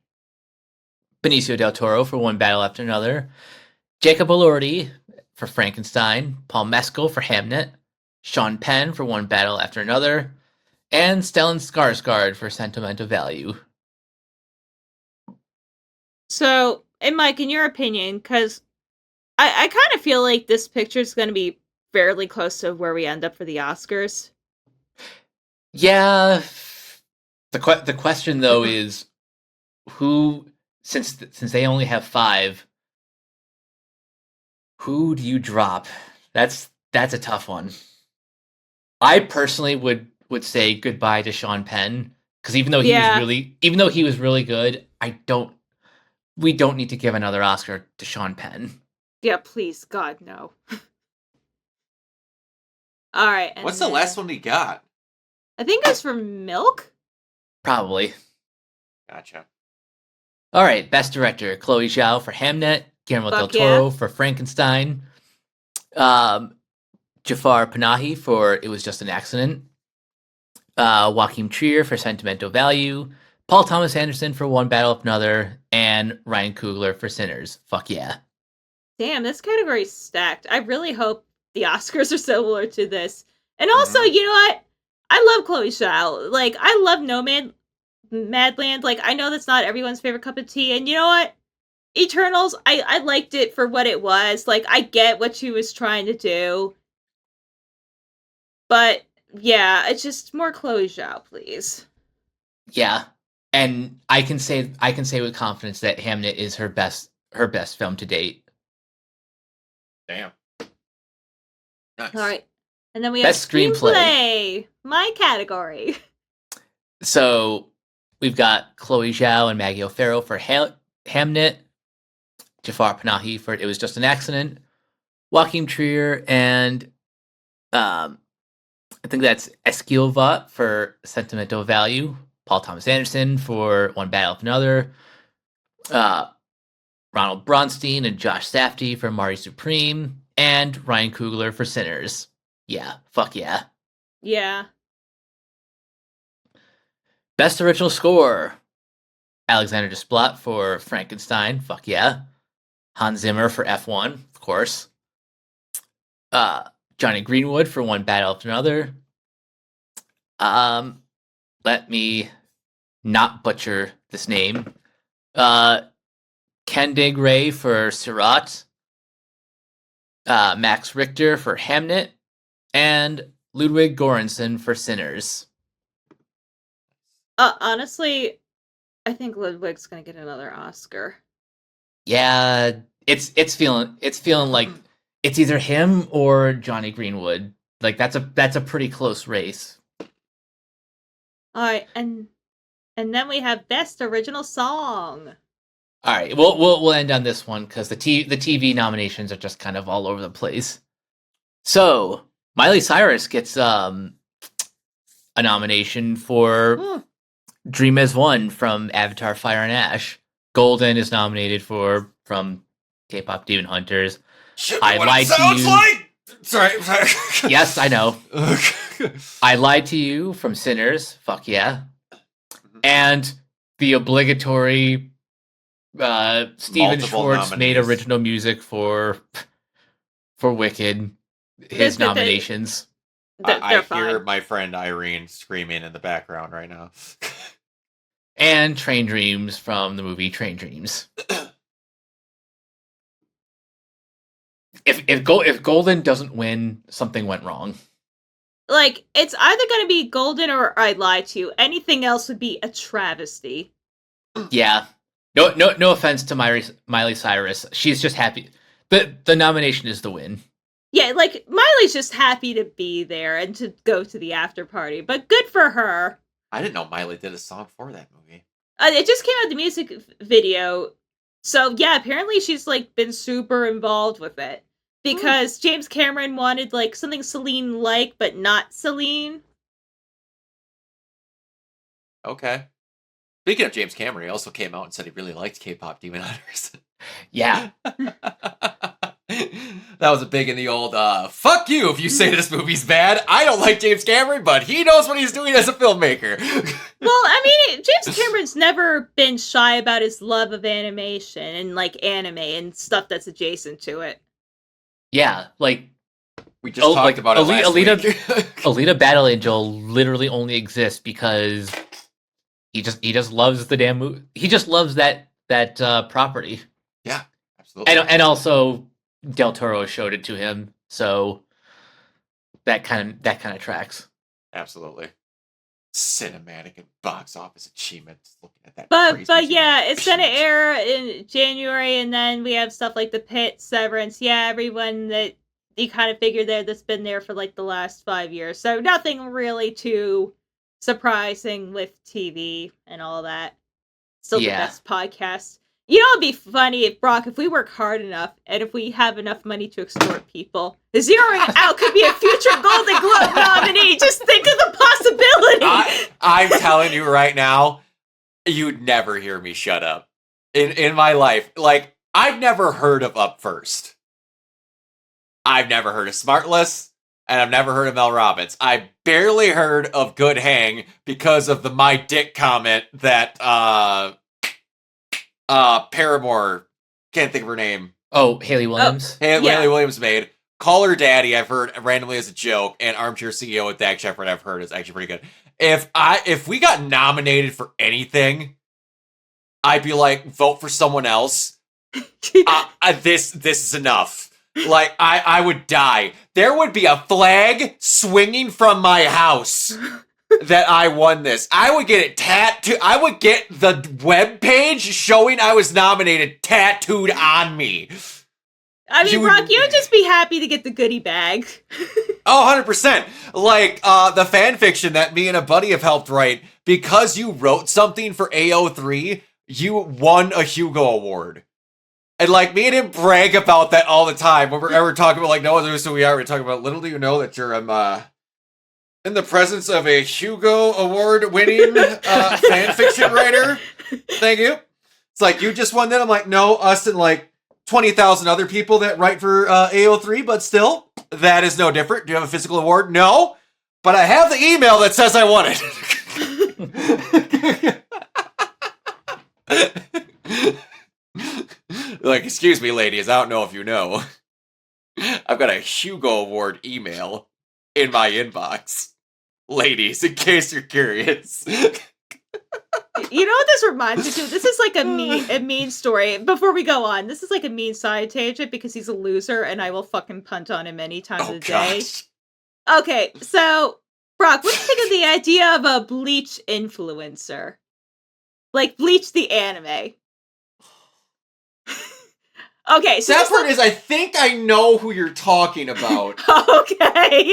Benicio del Toro for One Battle After Another, Jacob Elordi for Frankenstein, Paul Mescal for Hamnet, Sean Penn for One Battle After Another, and Stellan Skarsgård for Sentimental Value. So, and Mike, in your opinion, because I kind of feel like this picture is going to be fairly close to where we end up for the Oscars. Yeah. The question though is who, since they only have 5, Who do you drop? That's a tough one. I personally would say goodbye to Sean Penn because even though he was really good, we don't need to give another Oscar to Sean Penn. Yeah, please, God, no. All right. What's the last one we got? I think it was for Milk. Probably. Gotcha. All right, best director: Chloe Zhao for Hamnet, Guillermo del Toro for Frankenstein, Jafar Panahi for It Was Just an Accident, Joachim Trier for Sentimental Value, Paul Thomas Anderson for One Battle Of Another, and Ryan Coogler for Sinners. Fuck yeah. Damn, this category's stacked. I really hope the Oscars are similar to this. And also, you know what? I love Chloe Zhao. Like, I love Madland. Like, I know that's not everyone's favorite cup of tea. And you know what? Eternals, I liked it for what it was. Like, I get what she was trying to do. But, yeah, it's just more Chloe Zhao, please. Yeah. And I can say with confidence that Hamnet is her best film to date. Damn. Nice. All right. And then we Best have screenplay. My category. So we've got Chloe Zhao and Maggie O'Farrell for Hamnet, Jafar Panahi for It Was Just an Accident, Joachim Trier and I think that's Esquivat for Sentimental Value, Paul Thomas Anderson for One Battle of Another, Ronald Bronstein and Josh Safdie for Mari Supreme, and Ryan Coogler for Sinners. Yeah, fuck yeah. Yeah. Best Original Score: Alexander Desplat for Frankenstein. Fuck yeah. Hans Zimmer for F1, of course. Johnny Greenwood for One Battle After Another. Let me not butcher this name. Kendig Ray for Sirat. Max Richter for Hamnet. And Ludwig Göransson for Sinners. Honestly, I think Ludwig's gonna get another Oscar. Yeah, it's feeling like it's either him or Johnny Greenwood. Like that's a pretty close race. All right, and then we have Best Original Song. All right, we'll end on this one because the TV nominations are just kind of all over the place. So Miley Cyrus gets a nomination for Dream as One from Avatar: Fire and Ash. Golden is nominated from K-pop Demon Hunters. I Lied to You. Like? Sorry. Yes, I know. I Lied to You from Sinners. Fuck yeah. And the obligatory Steven Schwartz made original music for Wicked. His nominations. I hear my friend Irene screaming in the background right now. And Train Dreams from the movie Train Dreams. If Golden doesn't win, something went wrong. Like, it's either going to be Golden or I Lied to You. Anything else would be a travesty. Yeah. No offense to Miley Cyrus. She's just happy. The nomination is the win. Yeah, like, Miley's just happy to be there and to go to the after party. But good for her. I didn't know Miley did a song for that movie. It just came out the music video. So, yeah, apparently she's, like, been super involved with it. Because James Cameron wanted, like, something Celine-like, but not Celine. Okay. Speaking of James Cameron, he also came out and said he really liked K-pop Demon Hunters. Yeah. That was a big in the old, fuck you if you say this movie's bad. I don't like James Cameron, but he knows what he's doing as a filmmaker. Well, I mean, James Cameron's never been shy about his love of animation and, like, anime and stuff that's adjacent to it. Yeah, like... We just talked about it last week. Alita Battle Angel literally only exists because he just loves the damn movie. He just loves that property. Yeah, absolutely. And also Del Toro showed it to him, so that kind of tracks. Absolutely. cinematic and box office achievements. Looking at that But crazy yeah, it's gonna huge. air in January, and then we have stuff like The Pit, Severance. Yeah, everyone that you kind of figure there that's been there for like the last 5 years. So nothing really too surprising with TV and all that. Still the Yeah. best podcast. You know, it'd be funny if Brock, if we work hard enough and if we have enough money to extort people, Zeroing Out could be a future Golden Globe nominee. Just think of the possibility. I'm telling you right now, you'd never hear me shut up in my life. Like, I've never heard of Up First. I've never heard of Smartless, and I've never heard of Mel Robbins. I barely heard of Good Hang because of the my dick comment that Paramore, can't think of her name. Oh, Haley Williams. Haley Williams made. Call Her Daddy, I've heard randomly as a joke, and Armchair CEO with Dak Shepard, I've heard is actually pretty good. If we got nominated for anything, I'd be like, vote for someone else. This is enough. Like, I would die. There would be a flag swinging from my house that I won this. I would get it tattooed. I would get the webpage showing I was nominated tattooed on me. I mean, Brock, you would just be happy to get the goodie bag. Oh, 100%. Like, the fan fiction that me and a buddy have helped write, because you wrote something for AO3, you won a Hugo Award. And, like, me and him brag about that all the time. When we're ever talking about, like, no one knows who we are, we're talking about, little do you know that you're, in the presence of a Hugo Award-winning fan fiction writer. Thank you. It's like, you just won that? I'm like, no, us and, like, 20,000 other people that write for AO3, but still, that is no different. Do you have a physical award? No, but I have the email that says I won it. Like, excuse me, ladies, I don't know if you know. I've got a Hugo Award email in my inbox. Ladies, in case you're curious. You know what this reminds me of? This is like a mean story. Before we go on, this is like a mean side tangent because he's a loser and I will fucking punt on him any time of the day. Okay, so, Brock, what do you think of the idea of a Bleach influencer? Like, Bleach the anime. Okay, so that part is, I think I know who you're talking about. Okay,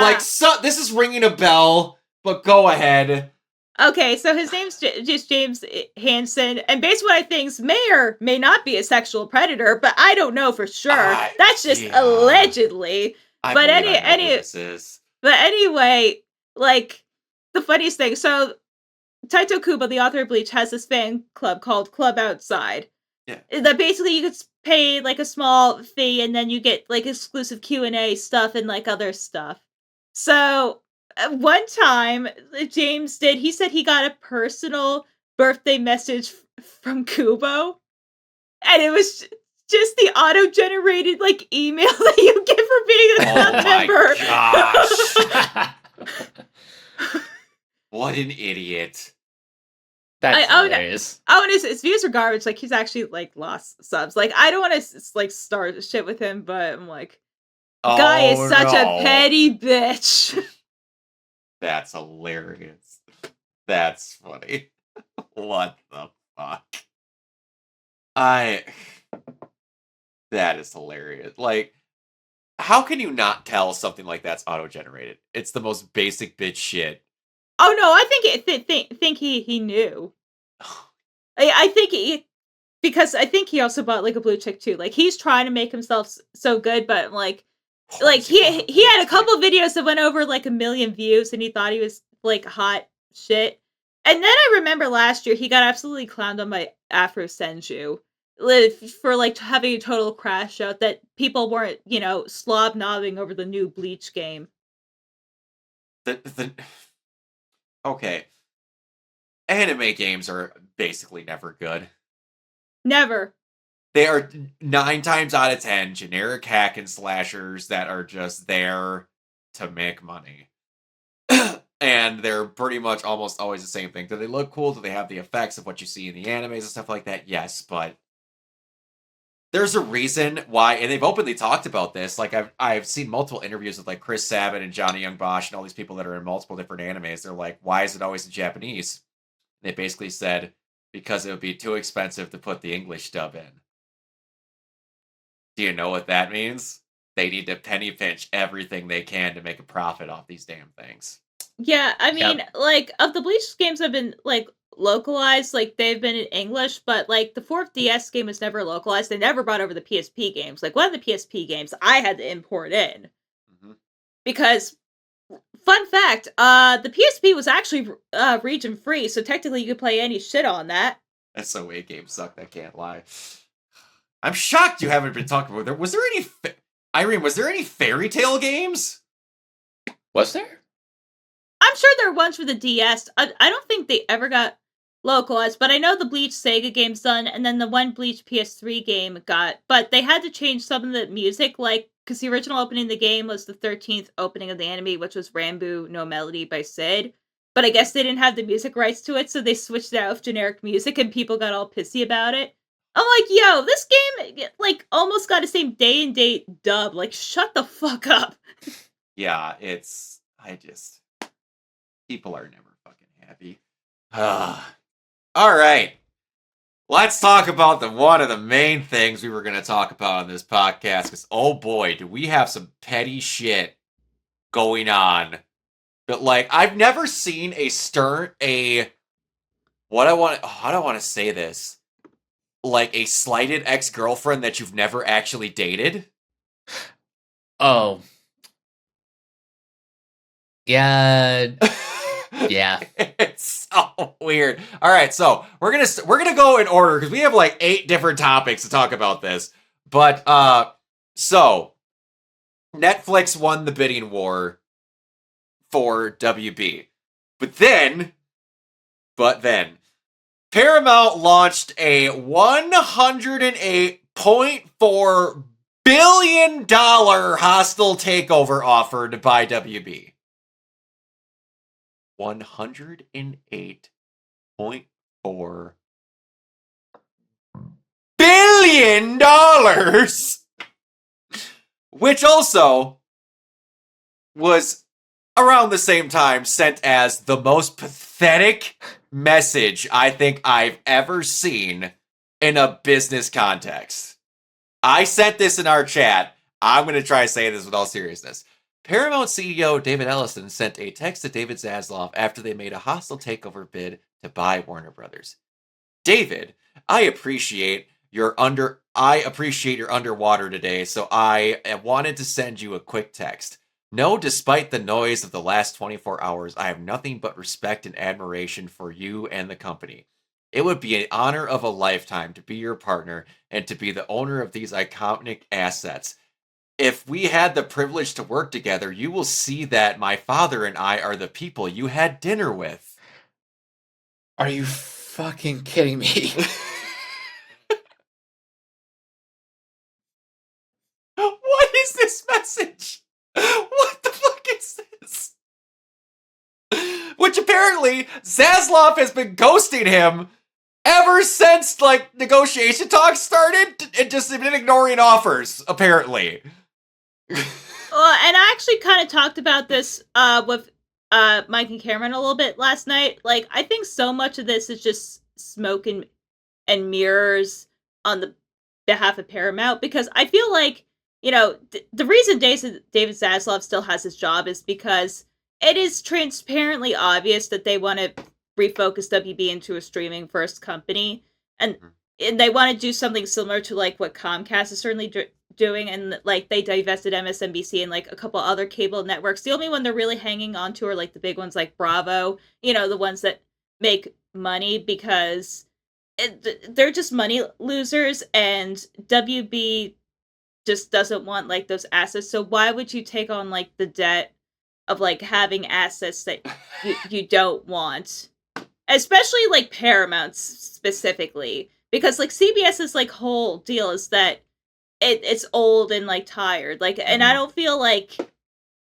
like, so, this is ringing a bell, but go ahead. Okay, so his name's just James Hansen, and basically what I think may or may not be a sexual predator, but I don't know for sure. That's just allegedly. But anyway, like, the funniest thing, so Taito Kubo, the author of Bleach, has this fan club called Club Outside. Yeah. That basically you could pay like a small fee and then you get like exclusive Q&A stuff and like other stuff. So one time James he said he got a personal birthday message from Kubo, and it was just the auto-generated like email that you get for being a club member. Gosh. What an idiot. That's hilarious. And his views are garbage. Like, he's actually like lost subs. Like, I don't want to like start shit with him, but I'm like, guy is such a petty bitch. That's hilarious. That's funny. What the fuck? That is hilarious. Like, how can you not tell something like that's auto-generated? It's the most basic bitch shit. Oh no, I think he knew. I think because I think he also bought like a blue chick too. Like, he's trying to make himself so good, but like he had a couple videos that went over like 1 million views, and he thought he was like hot shit. And then I remember last year he got absolutely clowned on by Afro Senju for like having a total crash out that people weren't, slob knobbing over the new Bleach game. Okay. Anime games are basically never good. Never. They are 9 times out of 10 generic hack and slashers that are just there to make money. And they're pretty much almost always the same thing. Do they look cool? Do they have the effects of what you see in the animes and stuff like that? Yes, but there's a reason why, and they've openly talked about this. Like I've seen multiple interviews with like Chris Sabat and Johnny Young Bosch and all these people that are in multiple different animes. They're like, why is it always in Japanese? They basically said because it would be too expensive to put the English dub in. Do you know what that means? They need to penny pinch everything they can to make a profit off these damn things. Yeah, I mean, Yep. like, of the Bleach games have been, like, localized, like, they've been in English, but, like, the 4th DS game was never localized. They never brought over the PSP games. Like, one of the PSP games I had to import in. Mm-hmm. Because, fun fact, the PSP was actually region free, so technically you could play any shit on that. SOA games sucked, I can't lie. I'm shocked you haven't been talking about there. Was there any... Irene, was there any Fairy Tail games? Was there? I'm sure there are ones for the DS. I don't think they ever got localized, but I know the Bleach Sega game's done, and then the one Bleach PS3 game got, but they had to change some of the music, like, because the original opening of the game was the 13th opening of the anime, which was Rambo No Melody by Sid, but I guess they didn't have the music rights to it, so they switched it out with generic music, and people got all pissy about it. I'm like, yo, this game, like, almost got the same day and date dub. Like, shut the fuck up. Yeah, people are never fucking happy. All right. Let's talk about one of the main things we were going to talk about on this podcast, because, oh boy, do we have some petty shit going on. But, like, I've never seen how do I want to say this? Like, a slighted ex-girlfriend that you've never actually dated? Oh. Yeah. Yeah. It's so weird. All right, so we're gonna go in order because we have like 8 different topics to talk about this. But so Netflix won the bidding war for WB, but then Paramount launched a $108.4 billion hostile takeover offer to buy WB. $108.4 billion, which also was around the same time sent as the most pathetic message I think I've ever seen in a business context. I sent this in our chat. I'm going to try to say this with all seriousness. Paramount CEO David Ellison sent a text to David Zaslav after they made a hostile takeover bid to buy Warner Brothers. David, I appreciate your underwater today, so I wanted to send you a quick text. No, despite the noise of the last 24 hours, I have nothing but respect and admiration for you and the company. It would be an honor of a lifetime to be your partner and to be the owner of these iconic assets. If we had the privilege to work together, you will see that my father and I are the people you had dinner with. Are you fucking kidding me? What is this message? What the fuck is this? Which apparently Zaslav has been ghosting him ever since like negotiation talks started and just been ignoring offers, apparently. And I actually kind of talked about this with Mike and Cameron a little bit last night. Like, I think so much of this is just smoke and mirrors on the behalf of Paramount, because I feel like, you know, the reason David Zaslav still has his job is because it is transparently obvious that they want to refocus WB into a streaming first company, and they want to do something similar to like what Comcast is certainly doing, and like they divested MSNBC and like a couple other cable networks. The only one they're really hanging on to are like the big ones like Bravo, you know, the ones that make money, because they're just money losers, and WB just doesn't want like those assets. So why would you take on like the debt of like having assets that you don't want, especially like Paramount specifically, because like CBS's like whole deal is that it's old and like tired, like, and I don't feel like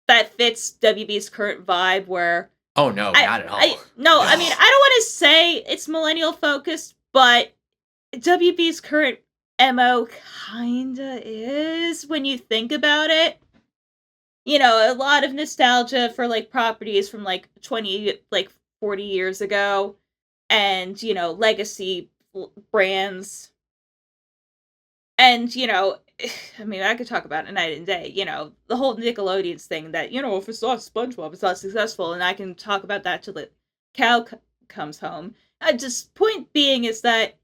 that fits WB's current vibe. Where Oh no, not at all. I mean, I don't want to say it's millennial focused, but WB's current MO kinda is when you think about it. A lot of nostalgia for like properties from like 20, like 40 years ago, and legacy brands. And I mean, I could talk about it night and day. The whole Nickelodeon's thing that if it's not SpongeBob, it's not successful, and I can talk about that till the cow comes home. Just point being is that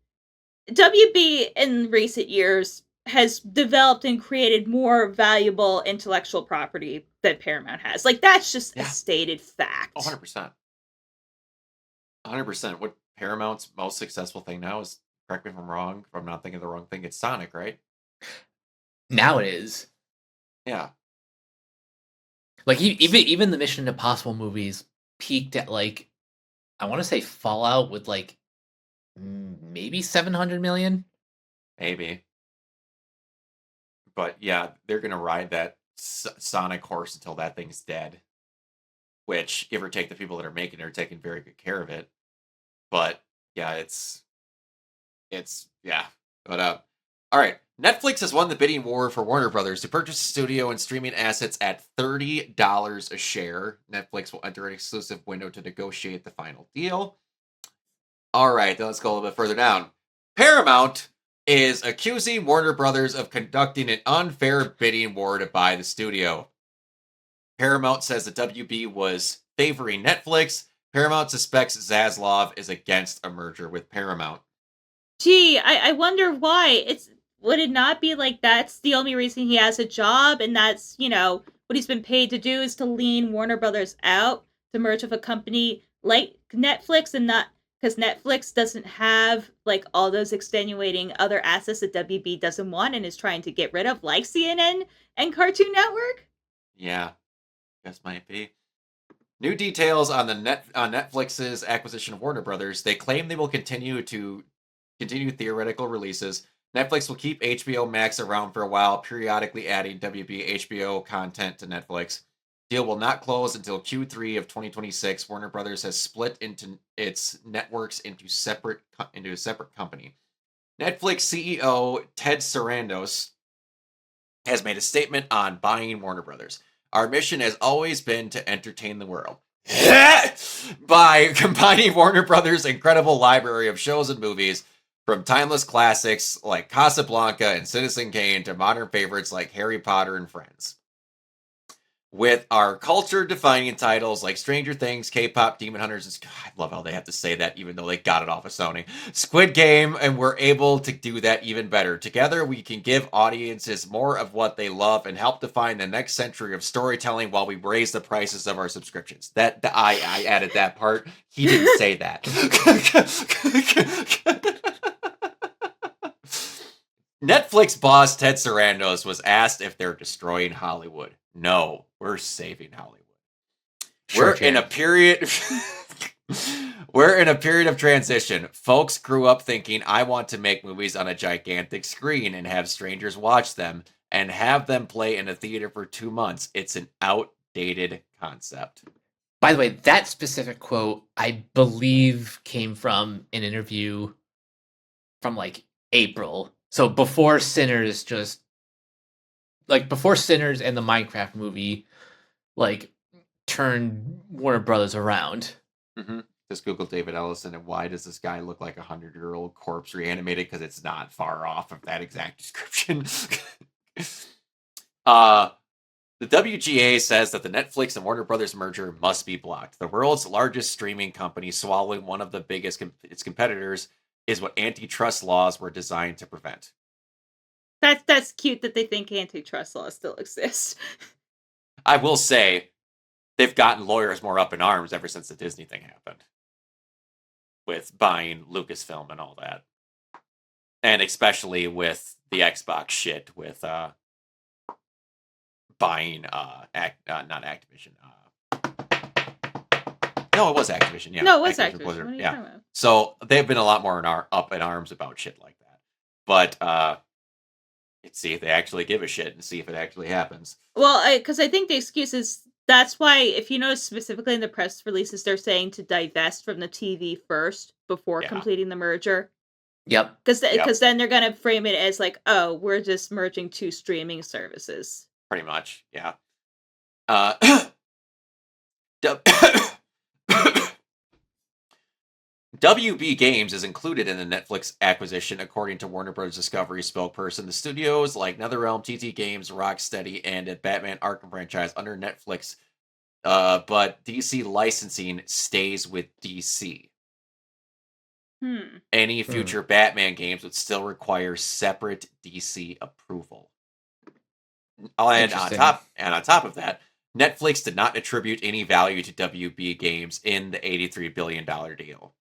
WB in recent years has developed and created more valuable intellectual property than Paramount has. Like, that's just a Yeah. stated Oh, fact. 100%. 100%. What Paramount's most successful thing now is, correct me if I'm wrong, if I'm not thinking of the wrong thing, it's Sonic, right? Now it is. Yeah. Like even the Mission Impossible movies peaked at like, I want to say Fallout with like maybe 700 million. Maybe. But yeah, they're going to ride that Sonic horse until that thing's dead. Which, give or take, the people that are making it are taking very good care of it. But yeah, it's yeah. But all right. Netflix has won the bidding war for Warner Brothers to purchase the studio and streaming assets at $30 a share. Netflix will enter an exclusive window to negotiate the final deal. All right, then let's go a little bit further down. Paramount is accusing Warner Brothers of conducting an unfair bidding war to buy the studio. Paramount says that WB was favoring Netflix. Paramount suspects Zaslav is against a merger with Paramount. Gee, I wonder why. Would it not be like that's the only reason he has a job, and that's what he's been paid to do is to lean Warner Brothers out to merge with a company like Netflix, and not because Netflix doesn't have like all those extenuating other assets that WB doesn't want and is trying to get rid of, like CNN and Cartoon Network. Yeah, guess might be. New details on Netflix's acquisition of Warner Brothers. They claim they will continue theoretical releases. Netflix will keep HBO Max around for a while, periodically adding WB HBO content to Netflix. Deal will not close until Q3 of 2026. Warner Brothers has split into its networks into a separate company. Netflix CEO Ted Sarandos has made a statement on buying Warner Brothers. Our mission has always been to entertain the world. By combining Warner Brothers' incredible library of shows and movies, from timeless classics like Casablanca and Citizen Kane to modern favorites like Harry Potter and Friends. With our culture-defining titles like Stranger Things, K-pop, Demon Hunters, I love how they have to say that even though they got it off of Sony, Squid Game, and we're able to do that even better. Together, we can give audiences more of what they love and help define the next century of storytelling while we raise the prices of our subscriptions. I added that part. He didn't say that. Netflix boss Ted Sarandos was asked if they're destroying Hollywood. No, we're saving Hollywood. We're in a period of transition. Folks grew up thinking, I want to make movies on a gigantic screen and have strangers watch them and have them play in a theater for 2 months. It's an outdated concept. By the way, that specific quote, I believe, came from an interview from like April. So before Sinners and the Minecraft movie, like, turned Warner Brothers around. Mm-hmm. Just Google David Ellison and why does this guy look like a 100-year-old corpse reanimated? Because it's not far off of that exact description. The WGA says that the Netflix and Warner Brothers merger must be blocked. The world's largest streaming company swallowing one of the biggest its competitors is what antitrust laws were designed to prevent. That's cute that they think antitrust laws still exist. I will say, they've gotten lawyers more up in arms ever since the Disney thing happened. With buying Lucasfilm and all that. And especially with the Xbox shit with buying not Activision. No, it was Activision. Yeah, no, it was Activision. What are you talking about? So they've been a lot more up in arms about shit like that. But let's see if they actually give a shit and see if it actually happens. Well, because I think the excuse is that's why, if you notice specifically in the press releases, they're saying to divest from the TV first before completing the merger. Yep. Because then they're gonna frame it as like, oh, we're just merging two streaming services. Pretty much, yeah. Uh, WB Games is included in the Netflix acquisition, according to Warner Bros. Discovery spokesperson. The studios like NetherRealm, TT Games, Rocksteady, and a Batman Arkham franchise under Netflix, but DC licensing stays with DC. Any future Batman games would still require separate DC approval. And on top of that, Netflix did not attribute any value to WB Games in the $83 billion deal.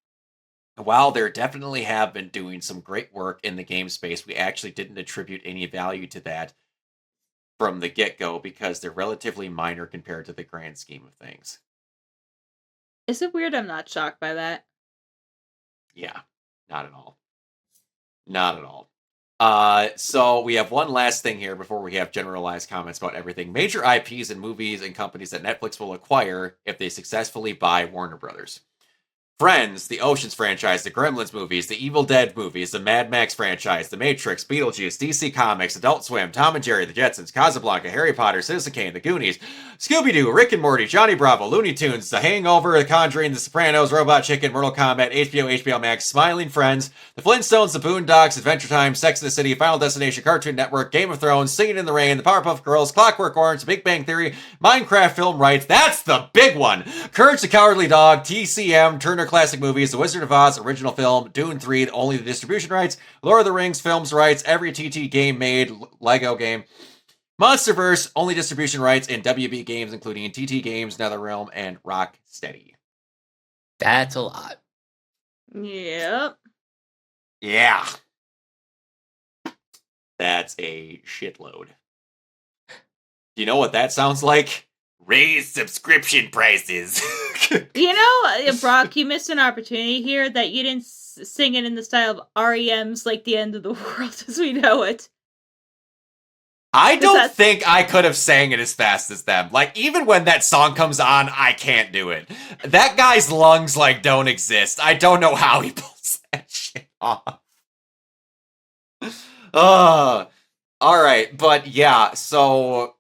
While there definitely have been doing some great work in the game space, we actually didn't attribute any value to that from the get-go because they're relatively minor compared to the grand scheme of things. Is it weird I'm not shocked by that? Yeah, not at all. Not at all. So we have one last thing here before we have generalized comments about everything. Major IPs and movies and companies that Netflix will acquire if they successfully buy Warner Brothers. Friends, the Oceans franchise, the Gremlins movies, the Evil Dead movies, the Mad Max franchise, The Matrix, Beetlejuice, DC Comics, Adult Swim, Tom and Jerry, The Jetsons, Casablanca, Harry Potter, Citizen Kane, The Goonies, Scooby-Doo, Rick and Morty, Johnny Bravo, Looney Tunes, The Hangover, The Conjuring, The Sopranos, Robot Chicken, Mortal Kombat, HBO Max, Smiling Friends, The Flintstones, The Boondocks, Adventure Time, Sex and the City, Final Destination, Cartoon Network, Game of Thrones, Singing in the Rain, The Powerpuff Girls, Clockwork Orange, Big Bang Theory, Minecraft film rights. That's the big one! Courage the Cowardly Dog, TCM, Turner Classic Movies, The Wizard of Oz original film, Dune 3, only the distribution rights, Lord of the Rings films rights, every TT game made, Lego game, Monsterverse, only distribution rights, and WB games, including TT Games, NetherRealm, and Rocksteady. That's a lot. Yep. Yeah. That's a shitload. Do you know what that sounds like? Raise subscription prices. Brock, you missed an opportunity here that you didn't sing it in the style of REM's like the end of the world as we know it. I don't think I could have sang it as fast as them. Like, even when that song comes on, I can't do it. That guy's lungs, don't exist. I don't know how he pulls that shit off. Alright, but yeah, so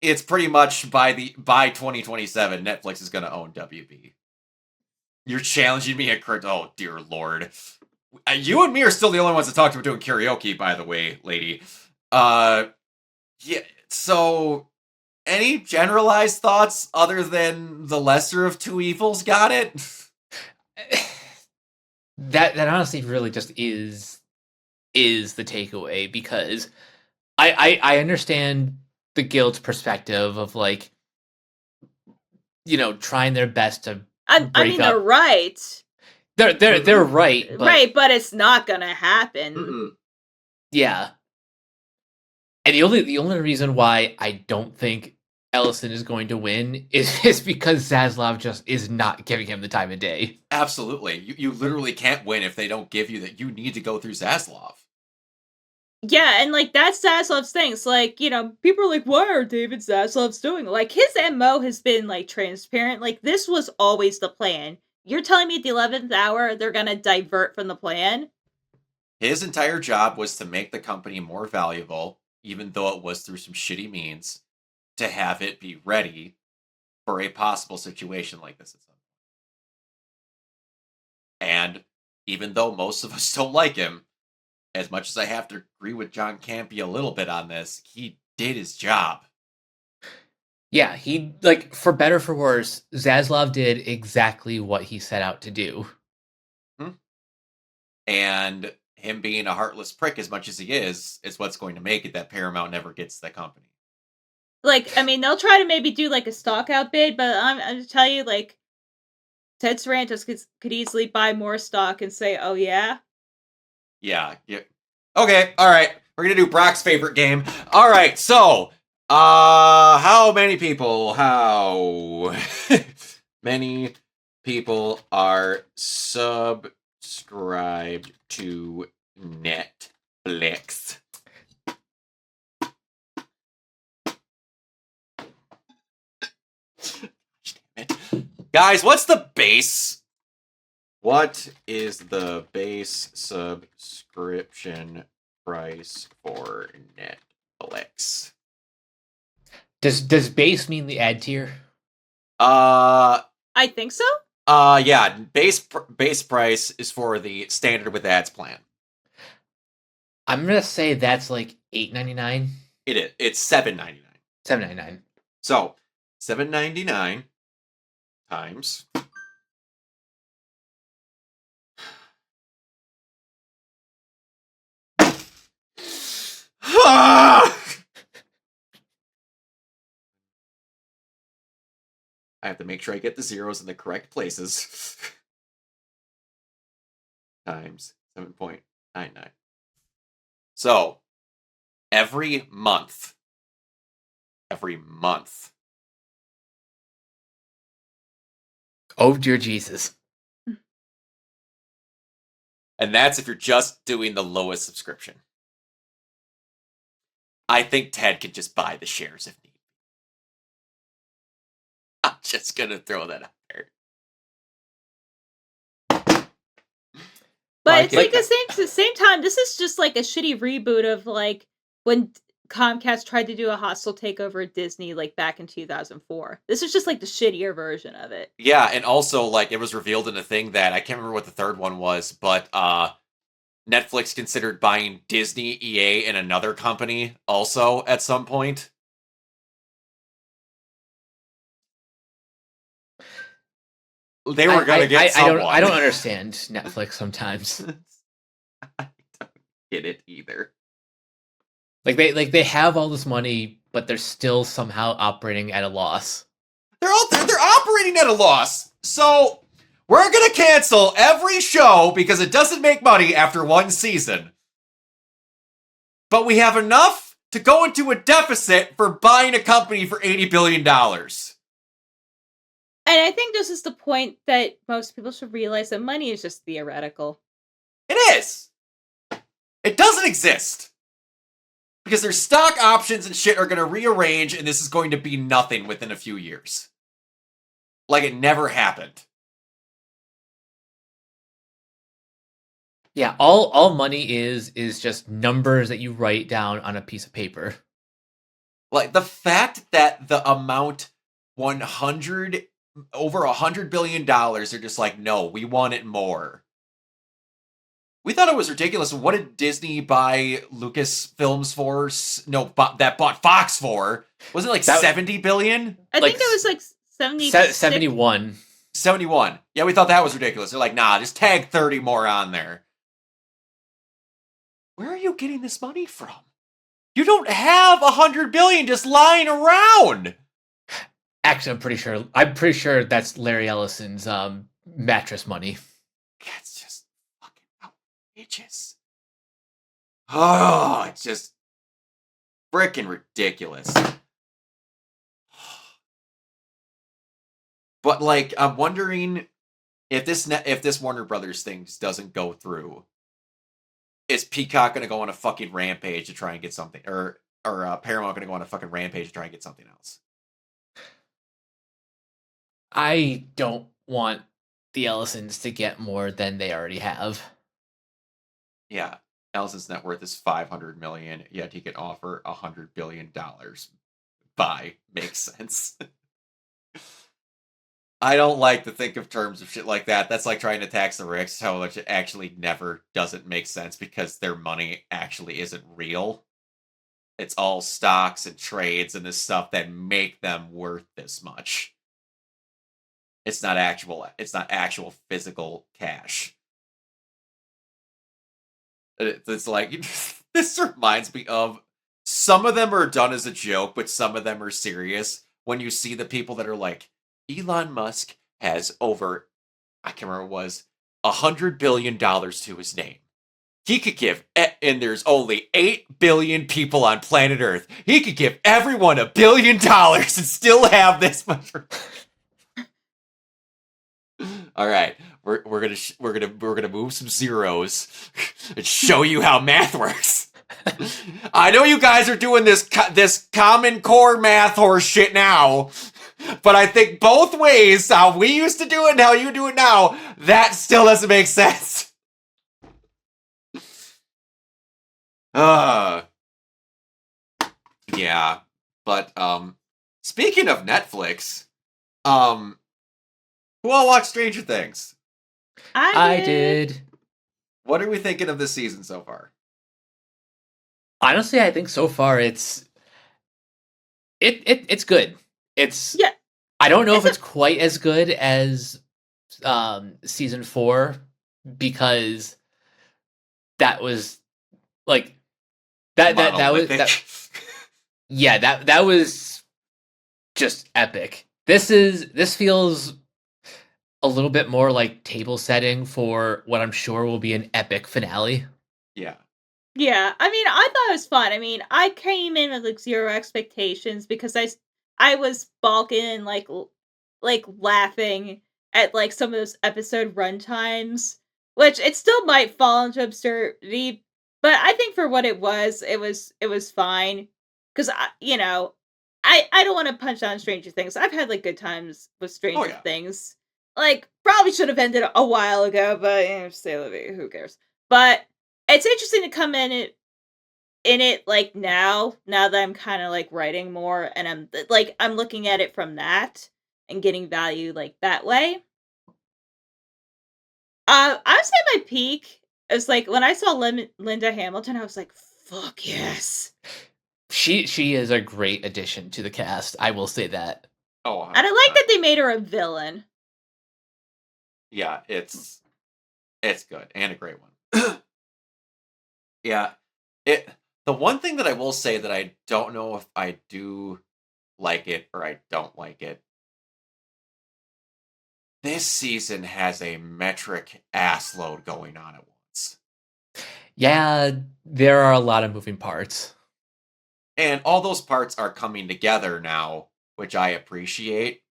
it's pretty much by 2027, Netflix is going to own WB. You're challenging me at oh dear lord. You and me are still the only ones that talked about doing karaoke, by the way, lady. Yeah, so any generalized thoughts other than the lesser of two evils got it? That honestly really just is the takeaway, because I understand the guild's perspective of trying their best to they're right. They're right, but... right, but it's not gonna happen. Mm-hmm. Yeah. And the only reason why I don't think Ellison is going to win is because Zaslav just is not giving him the time of day. Absolutely. You literally can't win if they don't give you that. You need to go through Zaslav. Yeah, and that's Zaslav's things. People are like, why are David Zaslav's doing? His MO has been transparent. This was always the plan. You're telling me at the 11th hour they're gonna divert from the plan? His entire job was to make the company more valuable, even though it was through some shitty means, to have it be ready for a possible situation like this. And even though most of us don't like him, as much as I have to agree with John Campy a little bit on this, he did his job. Yeah, he, for better or for worse, Zaslav did exactly what he set out to do. And him being a heartless prick as much as he is what's going to make it that Paramount never gets the company. They'll try to maybe do a stock out bid, but I'm just tell you, Ted Sarantos could easily buy more stock and say, oh yeah? Yeah. Okay, alright. We're gonna do Brock's favorite game. Alright, so, how many people are subscribed to Netflix? Damn it. Guys, what's the base What is the base subscription price for Netflix? Does base mean the ad tier? I think so. Yeah, base price is for the standard with ads plan. I'm gonna say that's like $8.99. It is. It's $7.99. $7.99. So $7.99 times. I have to make sure I get the zeros in the correct places. Times 7.99. So, every month. Oh dear Jesus. And that's if you're just doing the lowest subscription. I think Ted could just buy the shares if need. I'm just gonna throw that out there. But it's like the same time, this is just like a shitty reboot of like when Comcast tried to do a hostile takeover at Disney like back in 2004. This is just like the shittier version of it. Yeah, and also like it was revealed in a thing that I can't remember what the third one was, but Netflix considered buying Disney, EA, and another company also at some point. They were going to get someone. I don't understand Netflix sometimes. I don't get it either. Like they have all this money, but they're still somehow operating at a loss. They're operating at a loss. So we're going to cancel every show because it doesn't make money after one season. But we have enough to go into a deficit for buying a company for $80 billion. And I think this is the point that most people should realize that money is just theoretical. It is. It doesn't exist. Because their stock options and shit are going to rearrange, and this is going to be nothing within a few years. Like it never happened. Yeah, all money is just numbers that you write down on a piece of paper. Like the fact that the amount over $100 billion are just like, no, we want it more. We thought it was ridiculous. What did Disney buy Lucasfilms for? No, that bought Fox for. Wasn't it like $70 billion? I think it was like 71. 71. Yeah, we thought that was ridiculous. They're like, nah, just tag 30 more on there. Where are you getting this money from? You don't have $100 billion just lying around. Actually, I'm pretty sure that's Larry Ellison's mattress money. That's just fucking outrageous. Oh, it's just freaking ridiculous. But like, I'm wondering if this Warner Brothers thing doesn't go through, is Peacock gonna go on a fucking rampage to try and get something, or Paramount gonna go on a fucking rampage to try and get something else? I don't want the Ellisons to get more than they already have. Yeah, Ellison's net worth is $500 million, yet he can offer $100 billion. Buy makes sense. I don't like to think of terms of shit like that. That's like trying to tax the rich, how much it actually never doesn't make sense because their money actually isn't real. It's all stocks and trades and this stuff that make them worth this much. It's not actual physical cash. It's like, this reminds me of, some of them are done as a joke, but some of them are serious. When you see the people that are like, Elon Musk has over, I can't remember what it was, $100 billion to his name. He could give, and there's only 8 billion people on planet Earth. He could give everyone $1 billion and still have this much. All right, we're gonna move some zeros and show you how math works. I know you guys are doing this Common Core math horse shit now. But I think both ways, how we used to do it and how you do it now, that still doesn't make sense. Yeah. But speaking of Netflix, who all watched Stranger Things? I did. What are we thinking of this season so far? Honestly, I think so far it's good. It's Yeah. I don't know if it's quite as good as season 4 because that was like that was that was just epic. This feels a little bit more like table setting for what I'm sure will be an epic finale. Yeah. Yeah, I mean, I thought it was fun. I mean, I came in with like zero expectations because I was balking and like laughing at like some of those episode runtimes, which it still might fall into absurdity, but I think for what it was fine. Because I don't want to punch on Stranger Things. I've had like good times with Stranger Things. Like probably should have ended a while ago, but say la vie, who cares? But it's interesting to come in it like now that I'm kind of like writing more and I'm looking at it from that and getting value like that way. I would say my peak is like when I saw Linda Hamilton, I was like, fuck yes. She is a great addition to the cast. I will say that. Oh, 100%. And I like that they made her a villain. Yeah, it's good and a great one. Yeah, the one thing that I will say that I don't know if I do like it or I don't like it. This season has a metric ass load going on at once. Yeah, there are a lot of moving parts. And all those parts are coming together now, which I appreciate.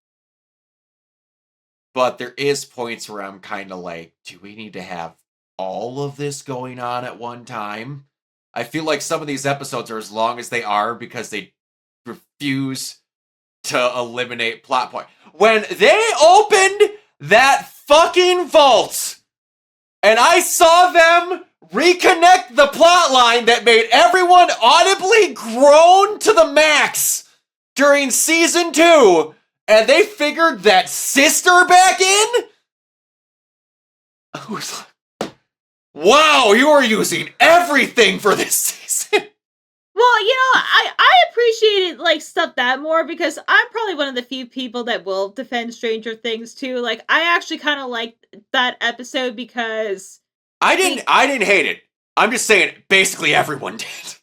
But there is points where I'm kind of like, do we need to have all of this going on at one time? I feel like some of these episodes are as long as they are because they refuse to eliminate plot point. When they opened that fucking vault and I saw them reconnect the plot line that made everyone audibly groan to the max during season 2, and they figured that sister back in? I was like, wow, you are using everything for this season. Well, I appreciated like stuff that more because I'm probably one of the few people that will defend Stranger Things too. Like I actually kind of liked that episode because I didn't hate it. I'm just saying basically everyone did.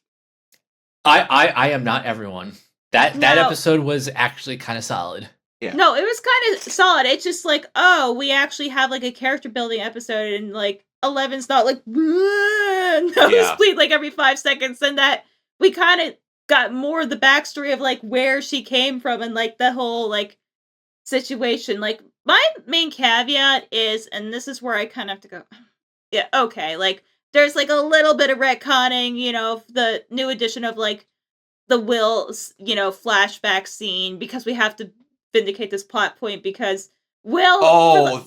I am not everyone. That episode was actually kind of solid. Yeah. No, it was kind of solid. It's just like, oh, we actually have like a character building episode and like 11's not like nosebleed like every 5 seconds, and that we kind of got more of the backstory of like where she came from and like the whole like situation. Like my main caveat is, and this is where I kind of have to go, yeah, okay, like there's like a little bit of retconning, the new edition of like the Will's, flashback scene because we have to vindicate this plot point because Will. Because with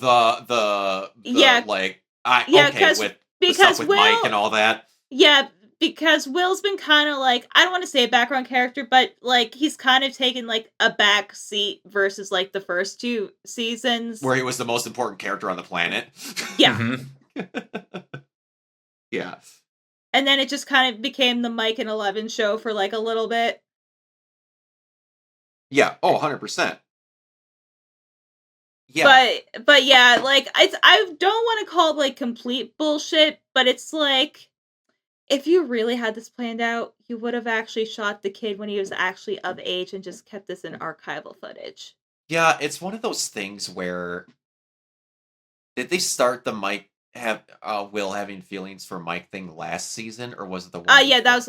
Will, Mike and all that. Yeah, because Will's been kind of like, I don't want to say a background character, but like he's kind of taken like a back seat versus like the first 2 seasons where he was the most important character on the planet. Yeah. Mm-hmm. Yeah. And then it just kind of became the Mike and 11 show for like a little bit. Yeah. Oh, 100%. Yeah. But yeah, like I don't want to call it like complete bullshit, but it's like if you really had this planned out, you would have actually shot the kid when he was actually of age and just kept this in archival footage. Yeah, it's one of those things where did they start the Mike Will having feelings for Mike thing last season, or was it the one? Yeah, that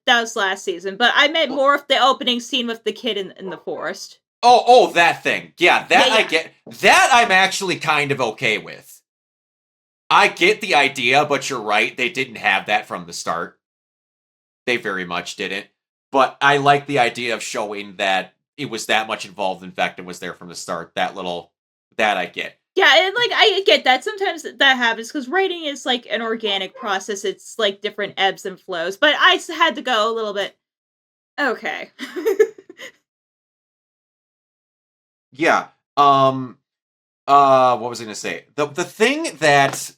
was last season. But I meant more of the opening scene with the kid in the forest. Oh, that thing. Yeah, that I get. That I'm actually kind of okay with. I get the idea, but you're right. They didn't have that from the start. They very much didn't. But I like the idea of showing that it was that much involved. In fact, it was there from the start. That I get. Yeah, and like I get that sometimes that happens because writing is like an organic process. It's like different ebbs and flows. But I had to go a little bit. Okay. Yeah. What was I gonna say? The thing that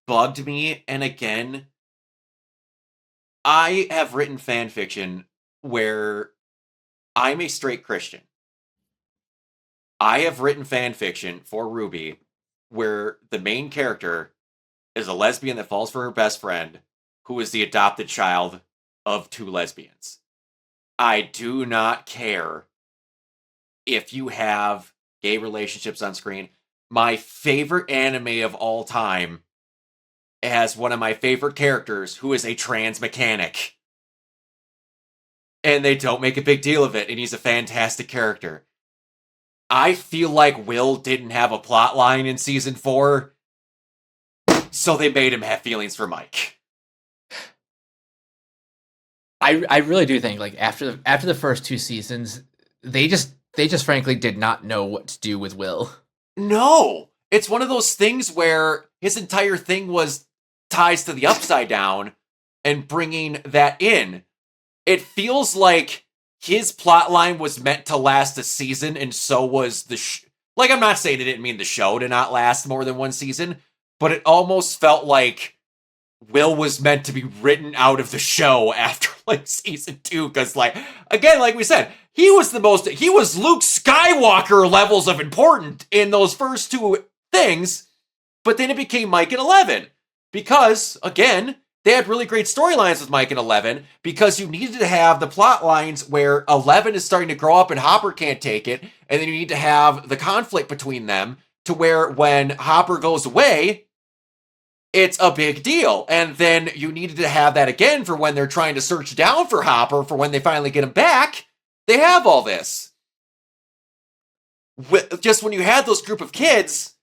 bugged me, and again, I have written fan fiction where I'm a straight Christian. I have written fan fiction for Ruby where the main character is a lesbian that falls for her best friend, who is the adopted child of 2 lesbians. I do not care if you have gay relationships on screen. My favorite anime of all time has one of my favorite characters who is a trans mechanic. And they don't make a big deal of it, and he's a fantastic character. I feel like Will didn't have a plot line in season 4, so they made him have feelings for Mike. I really do think like after the first 2 seasons, they just frankly did not know what to do with Will. No, it's one of those things where his entire thing was ties to the Upside Down and bringing that in. It feels like his plot line was meant to last a season, and so was the like, I'm not saying they didn't mean the show to not last more than 1 season, but it almost felt like Will was meant to be written out of the show after like season 2, because like, again, like we said, he was Luke Skywalker levels of important in those first 2 things, but then it became Mike and 11, because again, they had really great storylines with Mike and 11, because you needed to have the plot lines where 11 is starting to grow up and Hopper can't take it, and then you need to have the conflict between them to where when Hopper goes away, it's a big deal. And then you needed to have that again for when they're trying to search down for Hopper for when they finally get him back. They have all this. Just when you had those group of kids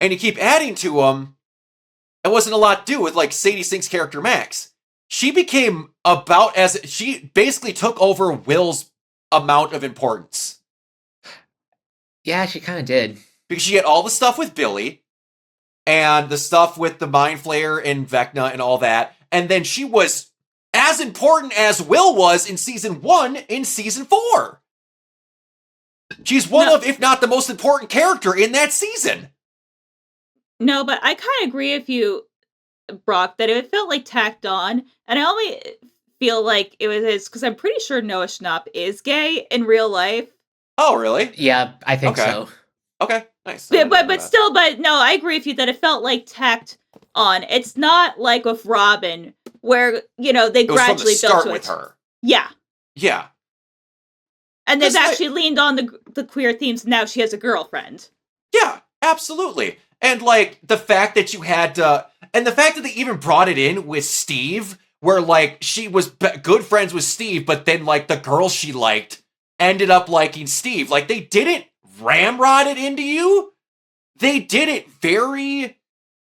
and you keep adding to them, it wasn't a lot to do with like Sadie Sink's character Max. She became she basically took over Will's amount of importance. Yeah, she kind of did. Because she had all the stuff with Billy and the stuff with the Mind Flayer and Vecna and all that. And then she was as important as Will was in season 1 in season 4. She's one of, if not the most important character in that season. No, but I kind of agree with you, Brock, that it felt like tacked on. And I only feel like it was because I'm pretty sure Noah Schnapp is gay in real life. Oh, really? Yeah, I think so. Okay, nice. But still, no, I agree with you that it felt like tacked on. It's not like with Robin, where, they gradually built to with her. Yeah. Yeah. And they've actually leaned on the queer themes. Now she has a girlfriend. Yeah, absolutely. And like the fact that you had and the fact that they even brought it in with Steve, where like she was good friends with Steve, but then like the girl she liked ended up liking Steve. Like they didn't ramrod it into you. They did it very,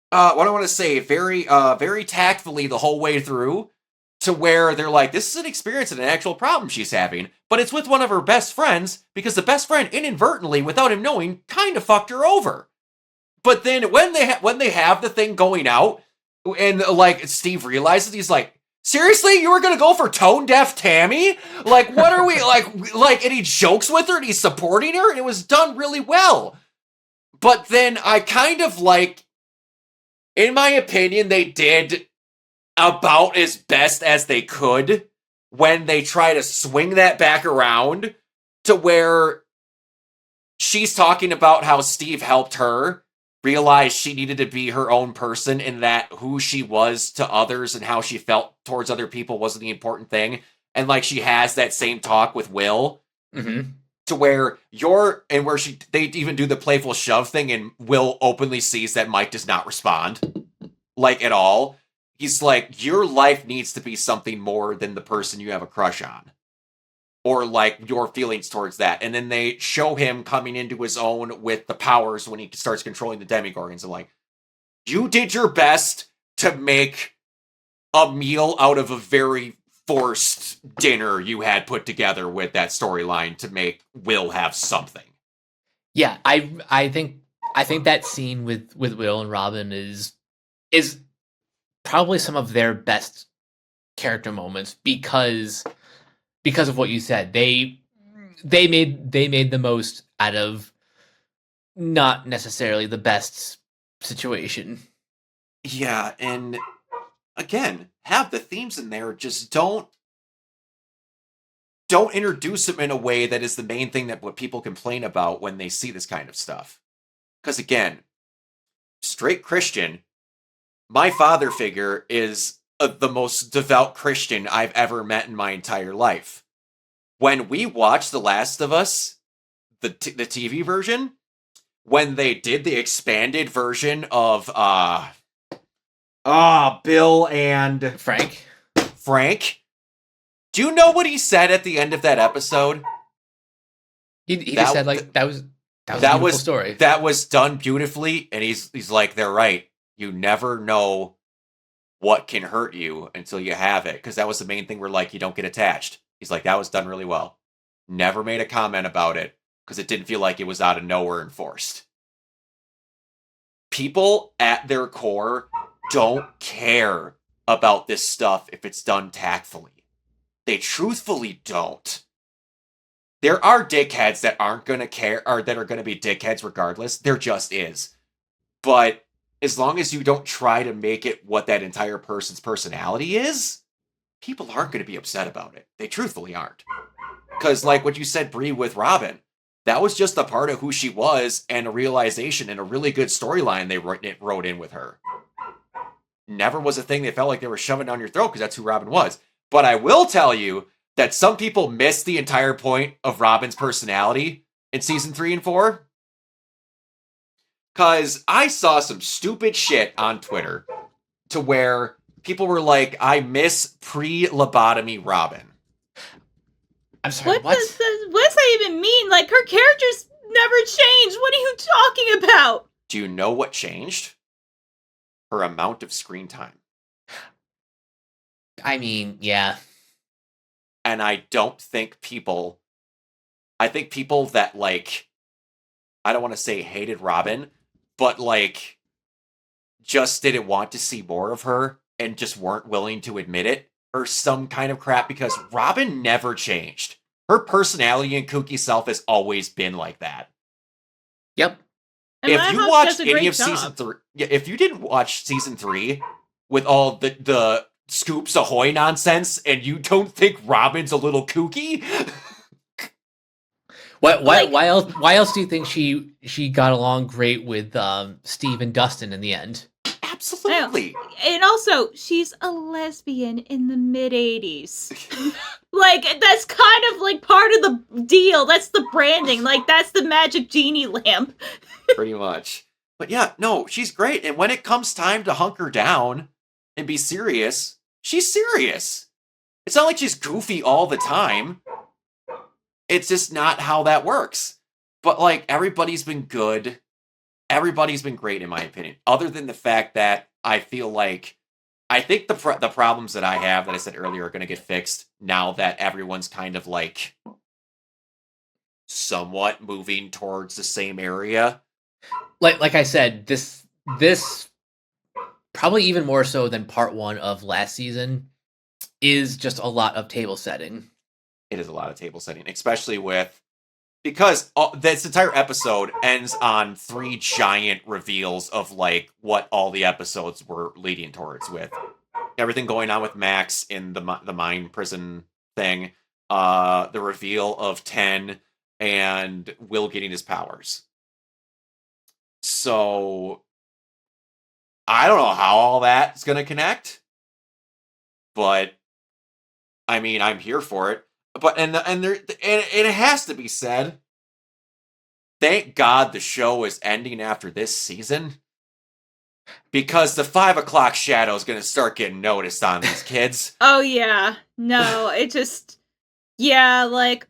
what I want to say, very tactfully the whole way through, to where they're like, this is an experience and an actual problem she's having, but it's with one of her best friends, because the best friend inadvertently, without him knowing, kind of fucked her over. But then when they have the thing going out, and like Steve realizes, he's like, seriously, you were gonna go for tone deaf Tammy? Like, what are we like? And he jokes with her and he's supporting her, and it was done really well. But then I kind of like, in my opinion, they did about as best as they could when they try to swing that back around to where she's talking about how Steve helped her realize she needed to be her own person, and that who she was to others and how she felt towards other people wasn't the important thing. And like she has that same talk with Will, to where they even do the playful shove thing, and Will openly sees that Mike does not respond like at all. He's like, your life needs to be something more than the person you have a crush on, or like your feelings towards that. And then they show him coming into his own with the powers when he starts controlling the Demogorgons. And like, you did your best to make a meal out of a very forced dinner you had put together with that storyline to make Will have something. Yeah, I think that scene with Will and Robin is probably some of their best character moments because of what you said. They made the most out of not necessarily the best situation. Yeah, and again, have the themes in there. Just don't introduce them in a way that is the main thing that what people complain about when they see this kind of stuff. Because again, straight Christian, my father figure is the most devout Christian I've ever met in my entire life. When we watched The Last of Us, the TV version, when they did the expanded version of Bill and Frank, do you know what he said at the end of that episode? He just said like that was a beautiful story. That was done beautifully, and he's like, they're right. You never know what can hurt you until you have it, because that was the main thing. We're like, you don't get attached. He's like, that was done really well. Never made a comment about it because it didn't feel like it was out of nowhere and forced. People at their core don't care about this stuff if it's done tactfully. They truthfully don't. There are dickheads that aren't going to care, or that are going to be dickheads regardless. There just is. But as long as you don't try to make it what that entire person's personality is, people aren't going to be upset about it. They truthfully aren't. Because like what you said, Brie, with Robin, that was just a part of who she was and a realization and a really good storyline they wrote in with her. Never was a thing they felt like they were shoving down your throat because that's who Robin was. But I will tell you that some people missed the entire point of Robin's personality in season 3 and 4. Because I saw some stupid shit on Twitter to where people were like, I miss pre-lobotomy Robin. I'm sorry, what does that even mean? Like, her character's never changed. What are you talking about? Do you know what changed? Her amount of screen time. I mean, yeah. And I don't think people... I think people that, like... I don't want to say hated Robin, but, like, just didn't want to see more of her and just weren't willing to admit it, or some kind of crap, because Robin never changed. Her personality and kooky self has always been like that. Yep. And If you watched any of job. season 3, if you didn't watch season 3 with all the Scoops Ahoy nonsense, and you don't think Robin's a little kooky, why else do you think she got along great with Steve and Dustin in the end? absolutely. And also, she's a lesbian in the mid-'80s. Like, that's kind of like part of the deal. That's the branding. Like, that's the magic genie lamp. Pretty much. But yeah, no, she's great. And when it comes time to hunker down and be serious, she's serious. It's not like she's goofy all the time. It's just not how that works. But, like, everybody's been good. Everybody's been great, in my opinion. Other than the fact that I feel like... I think the problems that I have, that I said earlier, are going to get fixed now that everyone's kind of, like, somewhat moving towards the same area. Like I said, this probably even more so than part 1 of last season is just a lot of table setting. It is a lot of table setting, especially with... Because this entire episode ends on 3 giant reveals of, like, what all the episodes were leading towards, with everything going on with Max in the mine prison thing, the reveal of 10, and Will getting his powers. So, I don't know how all that's going to connect, but, I mean, I'm here for it. But and it has to be said, thank God the show is ending after this season, because the 5 o'clock shadow is going to start getting noticed on these kids. Oh yeah, no, it just like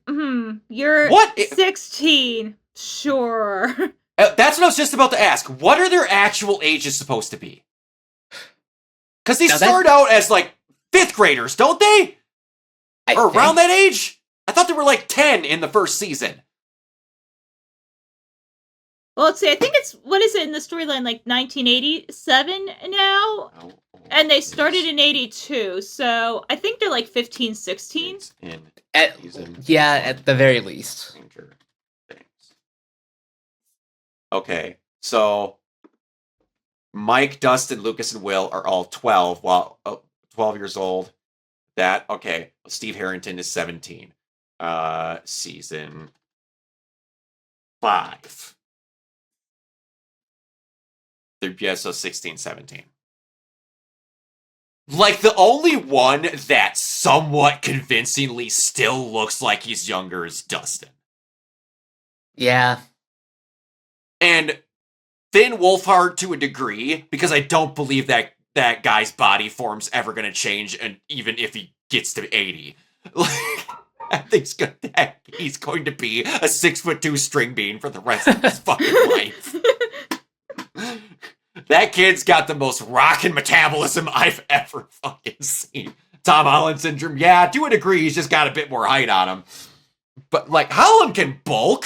you're 16, sure. That's what I was just about to ask. What are their actual ages supposed to be? Because they start out as like 5th graders, don't they? Or around that age? I thought they were like 10 in the first season. Well, let's see. I think it's, what is it in the storyline, like 1987 now? And they started in 82, so I think they're like 15, 16. At the very least. Okay, so Mike, Dustin, Lucas, and Will are all 12, 12 years old. Steve Harrington is 17. Season 5. So 16, 17. Like, the only one that somewhat convincingly still looks like he's younger is Dustin. Yeah. And Finn Wolfhard to a degree, because I don't believe that guy's body form's ever going to change, and even if he gets to 80. I think he's going to be a 6'2" string bean for the rest of his fucking life. That kid's got the most rockin' metabolism I've ever fucking seen. Tom Holland syndrome, yeah, to a degree, he's just got a bit more height on him. But, like, Holland can bulk,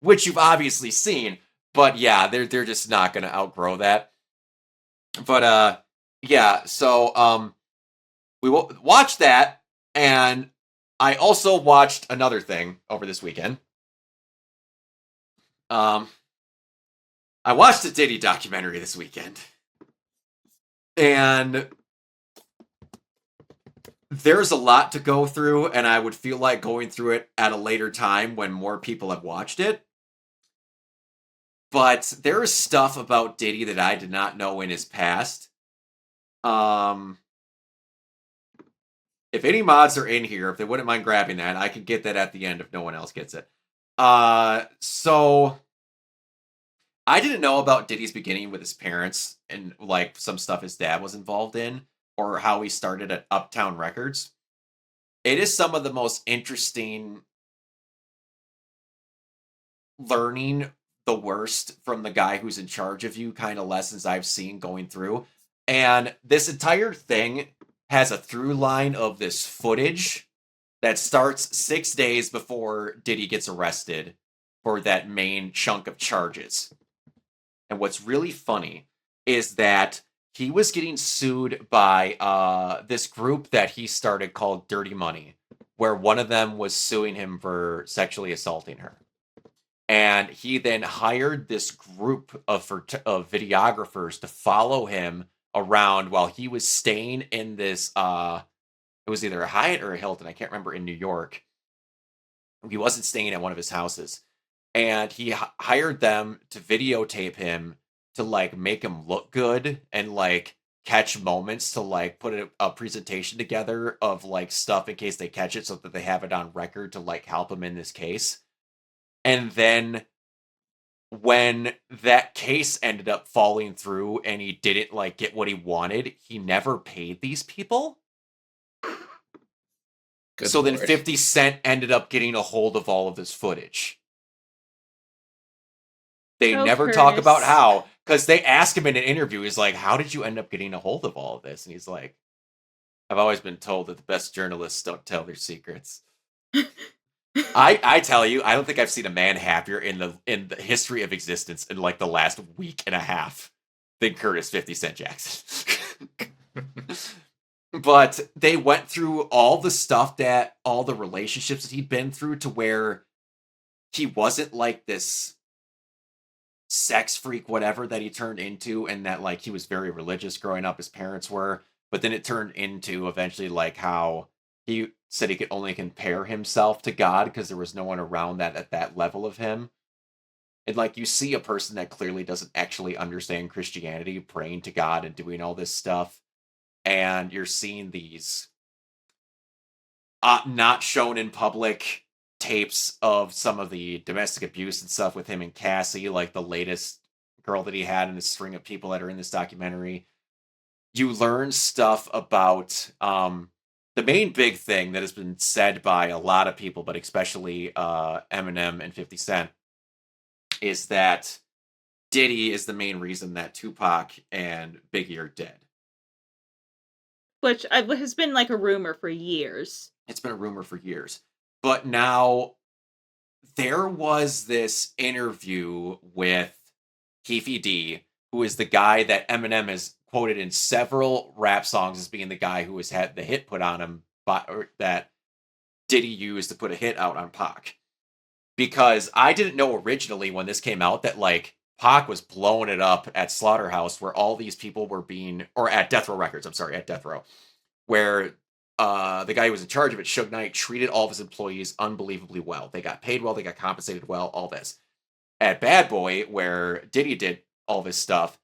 which you've obviously seen. But, yeah, they're just not going to outgrow that. But, yeah, so, we watched that, and I also watched another thing over this weekend. I watched a Diddy documentary this weekend. And there's a lot to go through, and I would feel like going through it at a later time when more people have watched it. But there is stuff about Diddy that I did not know in his past. If any mods are in here, if they wouldn't mind grabbing that, I can get that at the end if no one else gets it. So I didn't know about Diddy's beginning with his parents and, like, some stuff his dad was involved in, or how he started at Uptown Records. It is some of the most interesting learning the worst from the guy who's in charge of you kind of lessons I've seen going through. And this entire thing has a through line of this footage that starts 6 days before Diddy gets arrested for that main chunk of charges. And what's really funny is that he was getting sued by this group that he started called Dirty Money, where one of them was suing him for sexually assaulting her. And he then hired this group of videographers to follow him around while he was staying in this, it was either a Hyatt or a Hilton, I can't remember, in New York. He wasn't staying at one of his houses. And he hired them to videotape him to, like, make him look good and, like, catch moments to, like, put a presentation together of, like, stuff in case they catch it so that they have it on record to, like, help him in this case. And then when that case ended up falling through and he didn't, like, get what he wanted, he never paid these people. Good Lord. Then 50 Cent ended up getting a hold of all of this footage. They never talk about how, because they ask him in an interview, he's like, how did you end up getting a hold of all of this? And he's like, I've always been told that the best journalists don't tell their secrets. I tell you, I don't think I've seen a man happier in the history of existence in, like, the last week and a half than Curtis 50 Cent Jackson. But they went through all the stuff all the relationships that he'd been through to where he wasn't, like, this sex freak, whatever, that he turned into, and that, like, he was very religious growing up, his parents were, but then it turned into eventually, like, how he said he could only compare himself to God because there was no one around that at that level of him. And, like, you see a person that clearly doesn't actually understand Christianity praying to God and doing all this stuff, and you're seeing these not shown in public tapes of some of the domestic abuse and stuff with him and Cassie, like the latest girl that he had in the string of people that are in this documentary. You learn stuff about the main big thing that has been said by a lot of people, but especially Eminem and 50 Cent, is that Diddy is the main reason that Tupac and Biggie are dead. Which has been, like, a rumor for years. It's been a rumor for years. But now there was this interview with Keefe D, who is the guy that Eminem has quoted in several rap songs as being the guy who has had the hit put on him, or that Diddy used to put a hit out on Pac. Because I didn't know originally when this came out that like Pac was blowing it up at Slaughterhouse, where all these people were being, or at Death Row Records, I'm sorry, at Death Row, where the guy who was in charge of it, Suge Knight, treated all of his employees unbelievably well. They got paid well, they got compensated well, all this. At Bad Boy, where Diddy did all this stuff,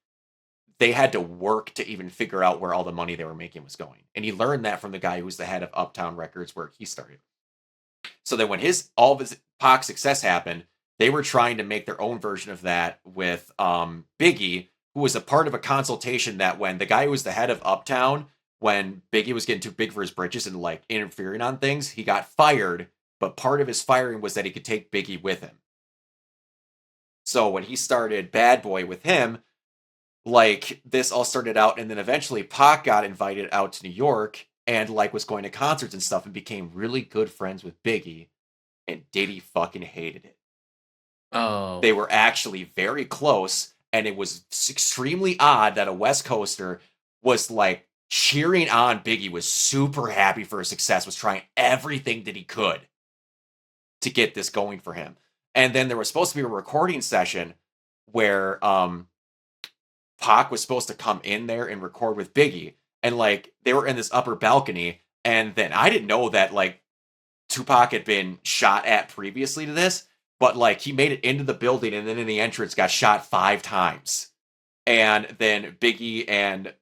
they had to work to even figure out where all the money they were making was going. And he learned that from the guy who was the head of Uptown Records, where he started. So that when all of his Pac success happened, they were trying to make their own version of that with Biggie, who was a part of a consultation that when the guy who was the head of Uptown, when Biggie was getting too big for his britches and like interfering on things, he got fired. But part of his firing was that he could take Biggie with him. So when he started Bad Boy with him, like this all started out, and then eventually Pac got invited out to New York and like was going to concerts and stuff and became really good friends with Biggie, and Diddy fucking hated it. Oh. They were actually very close, and it was extremely odd that a West Coaster was like cheering on Biggie, was super happy for his success, was trying everything that he could to get this going for him. And then there was supposed to be a recording session where Pac was supposed to come in there and record with Biggie. And like they were in this upper balcony. And then I didn't know that like Tupac had been shot at previously to this, but like he made it into the building and then in the entrance got shot 5 times. And then Biggie and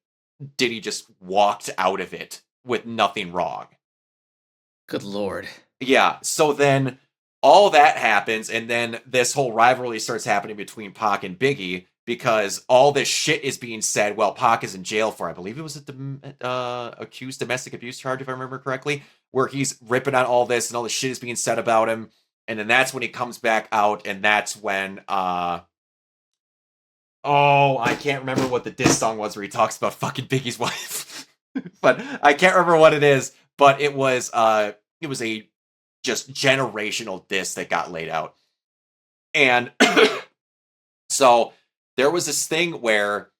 Diddy just walked out of it with nothing wrong. Good Lord. Yeah. So then all that happens, and then this whole rivalry starts happening between Pac and Biggie because all this shit is being said while Pac is in jail for, I believe it was a accused domestic abuse charge, if I remember correctly, where he's ripping on all this and all the shit is being said about him. And then that's when he comes back out, and that's when I can't remember what the diss song was where he talks about fucking Biggie's wife. But I can't remember what it is, but it was a just generational diss that got laid out. And so there was this thing where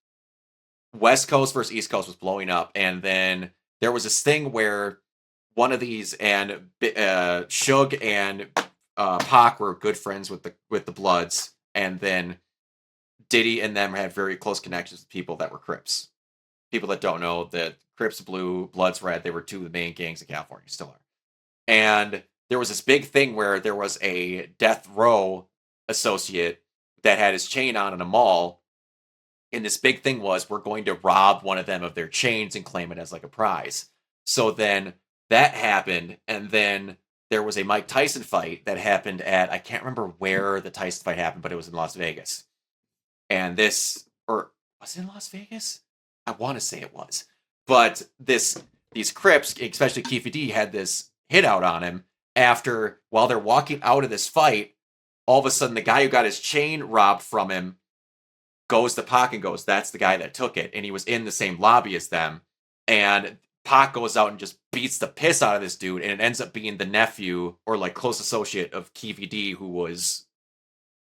West Coast versus East Coast was blowing up, and then there was this thing where one of these, and Suge and Pac were good friends with the Bloods, and then Diddy and them had very close connections with people that were Crips. People that don't know that Crips blue, Bloods red, they were 2 of the main gangs in California, still are. And there was this big thing where there was a Death Row associate that had his chain on in a mall. And this big thing was, we're going to rob one of them of their chains and claim it as like a prize. So then that happened. And then there was a Mike Tyson fight that happened at, I can't remember where the Tyson fight happened, but it was in Las Vegas. And was it in Las Vegas? I want to say it was. But these Crips, especially Keefe D, had this hit out on him while they're walking out of this fight. All of a sudden, the guy who got his chain robbed from him goes to Pac and goes, that's the guy that took it. And he was in the same lobby as them. And Pac goes out and just beats the piss out of this dude. And it ends up being the nephew or like close associate of Keefe D, who was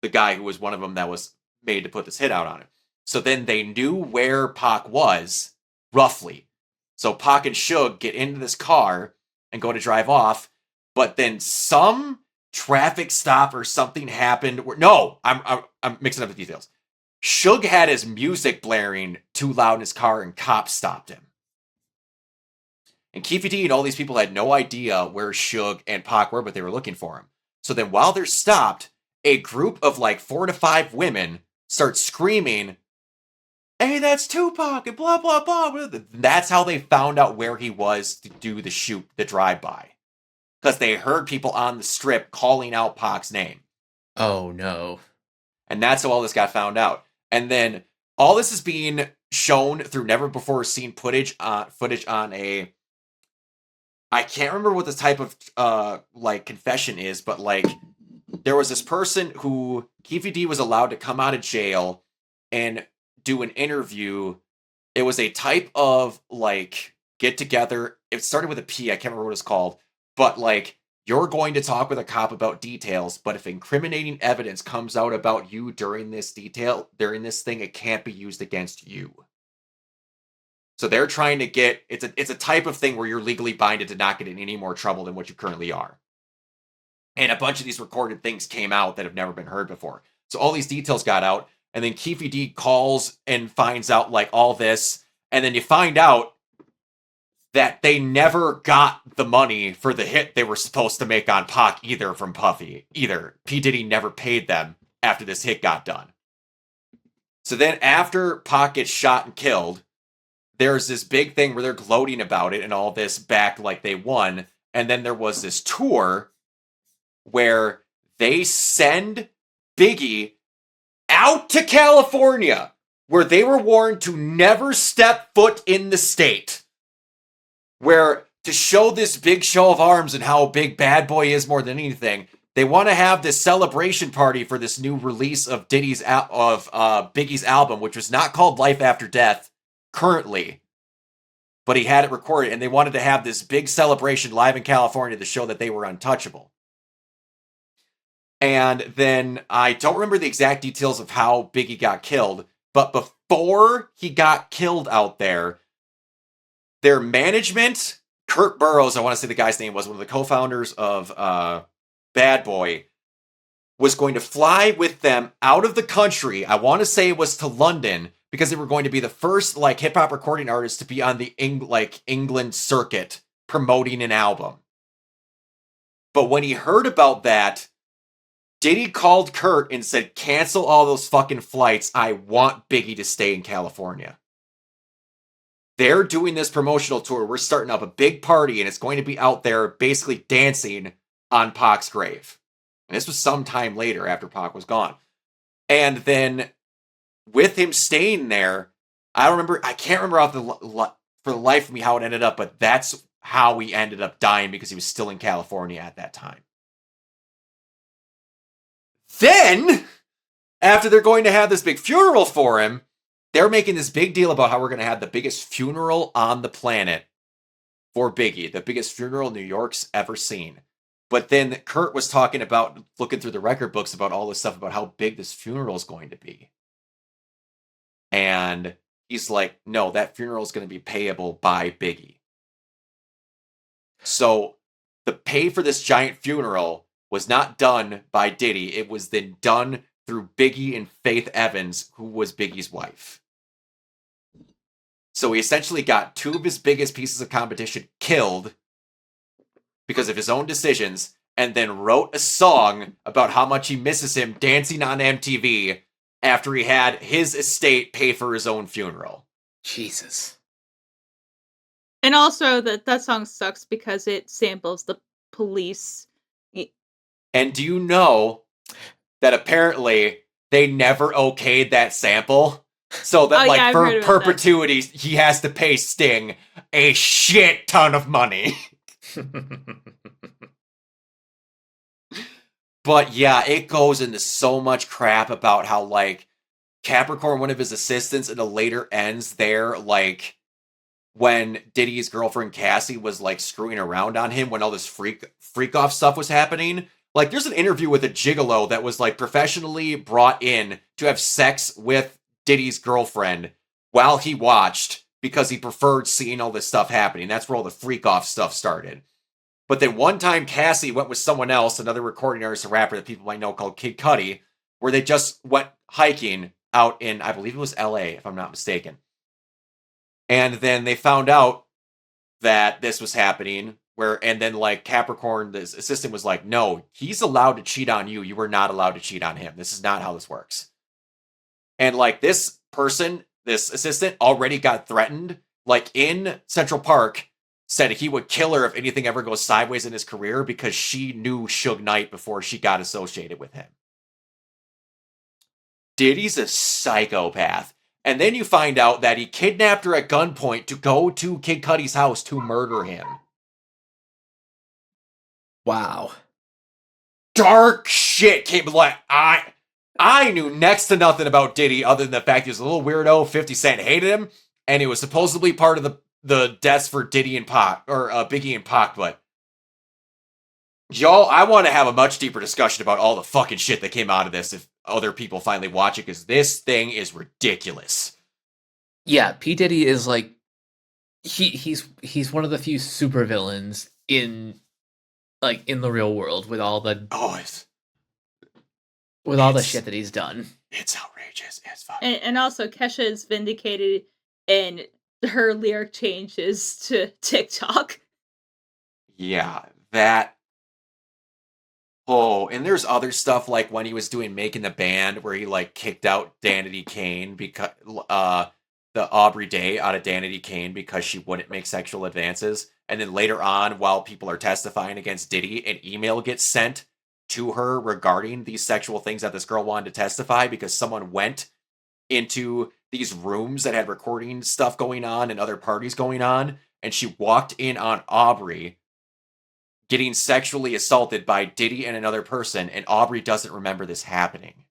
the guy who was one of them that was made to put this hit out on him. So then they knew where Pac was, roughly. So Pac and Suge get into this car and go to drive off. But then some traffic stop or something happened. I'm mixing up the details. Suge had his music blaring too loud in his car, and cops stopped him. And Keefe D and all these people had no idea where Suge and Pac were, but they were looking for him. So then while they're stopped, a group of like 4 to 5 women start screaming, hey, that's Tupac, and blah, blah, blah. That's how they found out where he was to do the drive-by. Because they heard people on the strip calling out Pac's name. Oh, no. And that's how all this got found out. And then all this is being shown through never before seen footage on a, I can't remember what the type of like confession is, but like there was this person who Keefe D was allowed to come out of jail and do an interview. It was a type of like get together. It started with a P. I can't remember what it's called, but like, you're going to talk with a cop about details, but if incriminating evidence comes out about you during this thing, it can't be used against you. So they're trying to get, it's a type of thing where you're legally binded to not get in any more trouble than what you currently are. And a bunch of these recorded things came out that have never been heard before. So all these details got out, and then Keefe D calls and finds out like all this, and then you find out that they never got the money for the hit they were supposed to make on Pac either from Puffy. Either. P. Diddy never paid them after this hit got done. So then after Pac gets shot and killed, there's this big thing where they're gloating about it and all this back like they won. And then there was this tour where they send Biggie out to California, where they were warned to never step foot in the state. Where, to show this big show of arms and how big Bad Boy is more than anything, they want to have this celebration party for this new release of Biggie's album, which was not called Life After Death currently, but he had it recorded, and they wanted to have this big celebration live in California to show that they were untouchable. And then I don't remember the exact details of how Biggie got killed, but before he got killed out there, their management, Kurt Burrows, I want to say the guy's name was, one of the co-founders of Bad Boy, was going to fly with them out of the country. I want to say it was to London, because they were going to be the first like hip-hop recording artists to be on the England circuit promoting an album. But when he heard about that, Diddy called Kurt and said, cancel all those fucking flights. I want Biggie to stay in California. They're doing this promotional tour. We're starting up a big party, and it's going to be out there basically dancing on Pac's grave. And this was some time later after Pac was gone. And then with him staying there, I can't remember for the life of me how it ended up, but that's how he ended up dying, because he was still in California at that time. Then, after they're going to have this big funeral for him, they're making this big deal about how we're going to have the biggest funeral on the planet for Biggie, the biggest funeral New York's ever seen. But then Kurt was talking about, looking through the record books about all this stuff about how big this funeral is going to be. And he's like, no, that funeral is going to be payable by Biggie. So the pay for this giant funeral was not done by Diddy. It was then done through Biggie and Faith Evans, who was Biggie's wife. So he essentially got two of his biggest pieces of competition killed because of his own decisions, and then wrote a song about how much he misses him dancing on MTV after he had his estate pay for his own funeral. Jesus. And also that song sucks because it samples the Police. And do you know that apparently they never okayed that sample? So that for perpetuity, he has to pay Sting a shit ton of money. But yeah, it goes into so much crap about how like Capricorn, one of his assistants, in the later ends there, like when Diddy's girlfriend Cassie was like screwing around on him when all this freak off stuff was happening. Like there's an interview with a gigolo that was like professionally brought in to have sex with Diddy's girlfriend while he watched, because he preferred seeing all this stuff happening. That's where all the freak off stuff started. But then one time Cassie went with someone else, another recording artist, a rapper that people might know called Kid Cudi, where they just went hiking out in, I believe it was LA, if I'm not mistaken. And then they found out that this was happening, and then like Capricorn, the assistant, was like, no, he's allowed to cheat on you. You were not allowed to cheat on him. This is not how this works. And like this person, this assistant, already got threatened, like in Central Park, said he would kill her if anything ever goes sideways in his career because she knew Suge Knight before she got associated with him. Diddy's a psychopath. And then you find out that he kidnapped her at gunpoint to go to Kid Cudi's house to murder him. Wow. Dark shit came like I knew next to nothing about Diddy other than the fact he was a little weirdo. 50 Cent hated him, and it was supposedly part of the deaths for Diddy and Pac, or Biggie and Pac, but Y'all, I want to have a much deeper discussion about all the fucking shit that came out of this if other people finally watch it, because this thing is ridiculous. Yeah, P. Diddy is like he's one of the few supervillains in the real world with all the Oh, shit that he's done. It's outrageous. It's fun. And also, Kesha is vindicated in her lyric changes to TikTok. Yeah, that. Oh, and there's other stuff like when he was doing Making the Band, where he like kicked out Danity Kane because the Aubrey Day out of Danity Kane because she wouldn't make sexual advances. And then later on, while people are testifying against Diddy, an email gets sent to her regarding these sexual things that this girl wanted to testify because someone went into these rooms that had recording stuff going on and other parties going on, and she walked in on Aubrey getting sexually assaulted by Diddy and another person, and Aubrey doesn't remember this happening.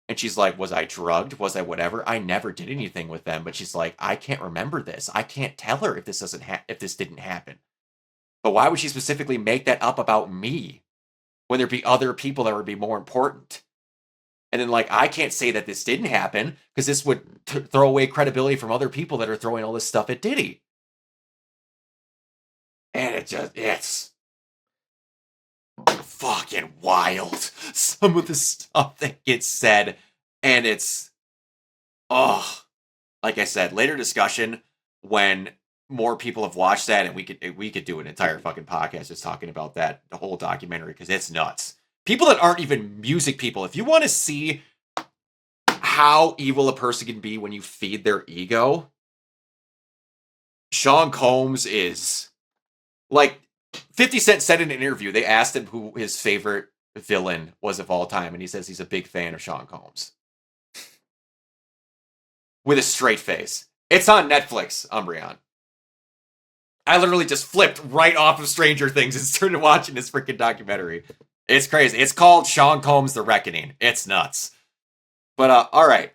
And she's like, was I drugged? Was I whatever? I never did anything with them. But she's like, I can't remember this. I can't tell her if this didn't happen. But why would she specifically make that up about me when there'd be other people that would be more important? And then, like, I can't say that this didn't happen because this would throw away credibility from other people that are throwing all this stuff at Diddy. And it's fucking wild. Some of the stuff that gets said, and it's, like I said, later discussion when more people have watched that, and we could do an entire fucking podcast just talking about that, the whole documentary, because it's nuts. People that aren't even music people, if you want to see how evil a person can be when you feed their ego, Sean Combs is like 50 Cent said in an interview, they asked him who his favorite villain was of all time, and he says he's a big fan of Sean Combs. With a straight face. It's on Netflix, Umbreon. I literally just flipped right off of Stranger Things and started watching this freaking documentary. It's crazy. It's called Sean Combs The Reckoning. It's nuts. But, alright.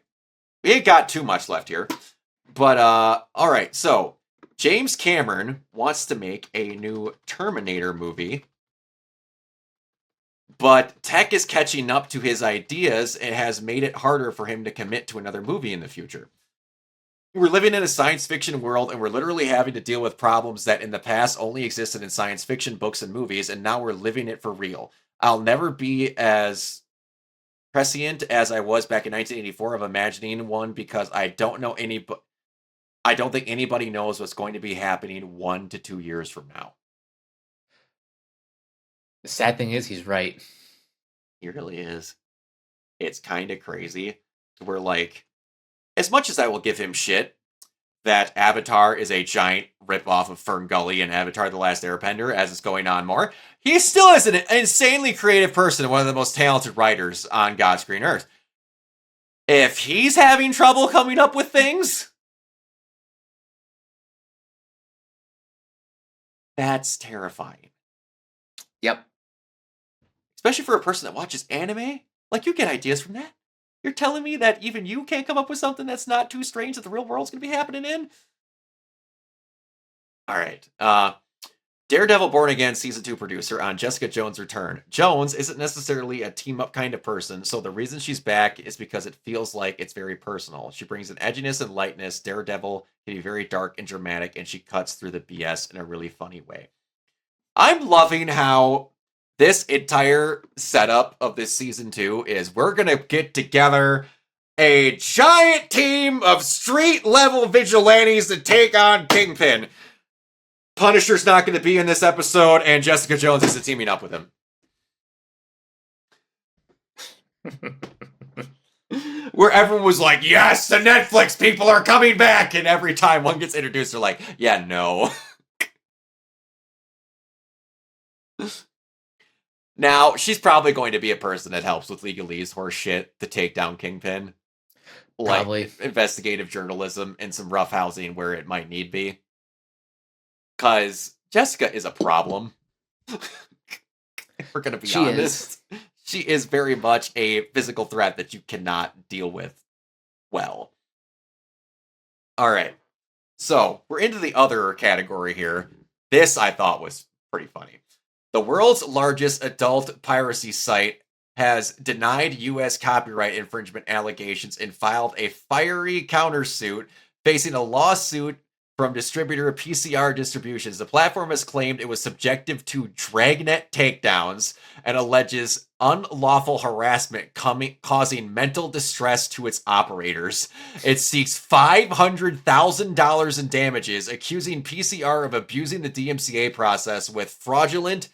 We ain't got too much left here. But, alright, so James Cameron wants to make a new Terminator movie, but tech is catching up to his ideas and has made it harder for him to commit to another movie in the future. We're living in a science fiction world, and we're literally having to deal with problems that in the past only existed in science fiction books and movies, and now we're living it for real. I'll never be as prescient as I was back in 1984 of imagining one because I don't think anybody knows what's going to be happening 1 to 2 years from now. The sad thing is, he's right. He really is. It's kind of crazy. We're like, as much as I will give him shit that Avatar is a giant ripoff of Ferngully and Avatar The Last Airbender as it's going on more, he still is an insanely creative person and one of the most talented writers on God's green earth. If he's having trouble coming up with things, that's terrifying. Yep. Especially for a person that watches anime. Like, you get ideas from that. You're telling me that even you can't come up with something that's not too strange that the real world's going to be happening in? Alright. Daredevil Born Again Season 2 producer on Jessica Jones' return. Jones isn't necessarily a team-up kind of person, so the reason she's back is because it feels like it's very personal. She brings an edginess and lightness. Daredevil can be very dark and dramatic, and she cuts through the BS in a really funny way. I'm loving how this entire setup of this season 2 is we're going to get together a giant team of street-level vigilantes to take on Kingpin. Punisher's not going to be in this episode, and Jessica Jones isn't teaming up with him. Where everyone was like, yes, the Netflix people are coming back, and every time one gets introduced, they're like, yeah, no. Now, she's probably going to be a person that helps with legalese horse shit to take down Kingpin. Like, Probably. investigative journalism and some roughhousing where it might need be. Because Jessica is a problem. We're going to be honest. She is very much a physical threat that you cannot deal with well. Alright. So, we're into the other category here. This I thought was pretty funny. The world's largest adult piracy site has denied U.S. copyright infringement allegations and filed a fiery countersuit facing a lawsuit from distributor PCR Distributions. The platform has claimed it was subjective to dragnet takedowns and alleges unlawful harassment causing mental distress to its operators. It seeks $500,000 in damages, accusing PCR of abusing the DMCA process with fraudulent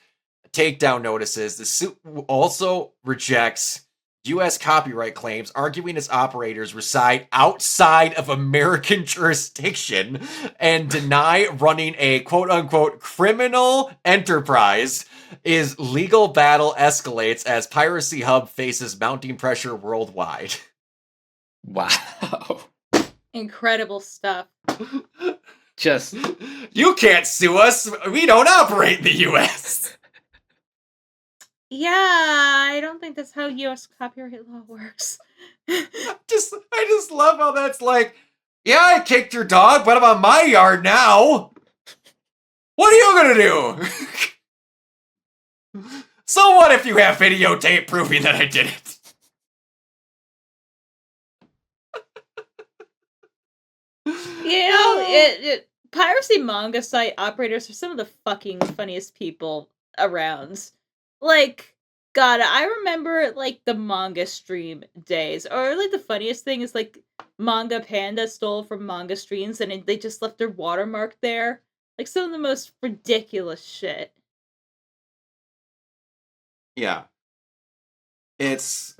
takedown notices. The suit also rejects U.S. copyright claims, arguing its operators reside outside of American jurisdiction and deny running a quote-unquote criminal enterprise. Is legal battle escalates as Piracy Hub faces mounting pressure worldwide. Wow. Incredible stuff. Just You can't sue us. We don't operate in the U.S. Yeah, I don't think that's how U.S. copyright law works. I just love how that's like, yeah, I kicked your dog, but I'm on my yard now. What are you gonna do? So what if you have videotape proving that I did it? You know, piracy manga site operators are some of the fucking funniest people around. Like, God, I remember, like, the manga stream days. Or, like, the funniest thing is, like, Manga Panda stole from manga streams and they just left their watermark there. Like, some of the most ridiculous shit. Yeah. It's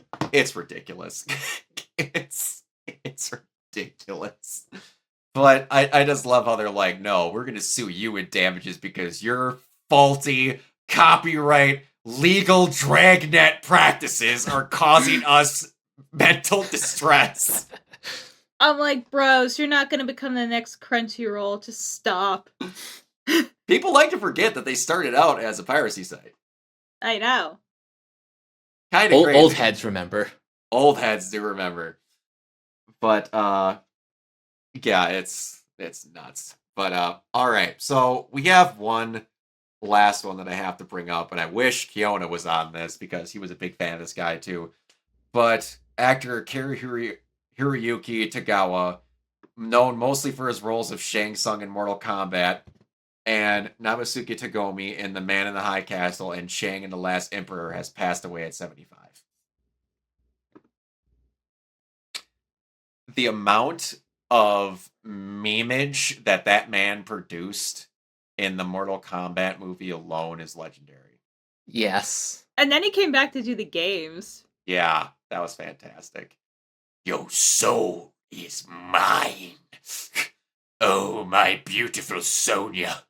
ridiculous. it's ridiculous. But I just love how they're like, no, we're gonna sue you in damages because your faulty copyright legal dragnet practices are causing us mental distress. I'm like, bros, you're not gonna become the next Crunchyroll. Just stop. People like to forget that they started out as a piracy site. I know. Kind of crazy. old heads remember. Old heads do remember. But yeah, it's nuts. But all right. So we have one last one that I have to bring up, and I wish Kiona was on this because he was a big fan of this guy too. But actor Hiroyuki Tagawa, known mostly for his roles of Shang Tsung in Mortal Kombat, and Namasuke Tagomi in The Man in the High Castle and Shang in The Last Emperor, has passed away at 75. The amount of memeage that man produced in the Mortal Kombat movie alone is legendary. Yes. And then he came back to do the games. Yeah, that was fantastic. Your soul is mine. Oh, my beautiful Sonya.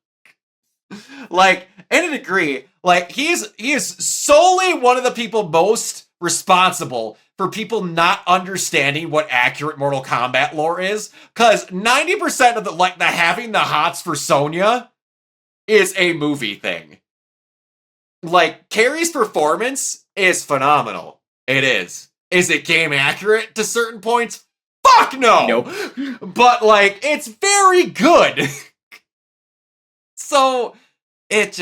Like, in a degree, like, he is solely one of the people most responsible for people not understanding what accurate Mortal Kombat lore is, because 90% of the having the hots for Sonya is a movie thing. Like, Carrie's performance is phenomenal. It is. Is it game accurate to certain points? Fuck no! Nope. But, like, it's very good. So, it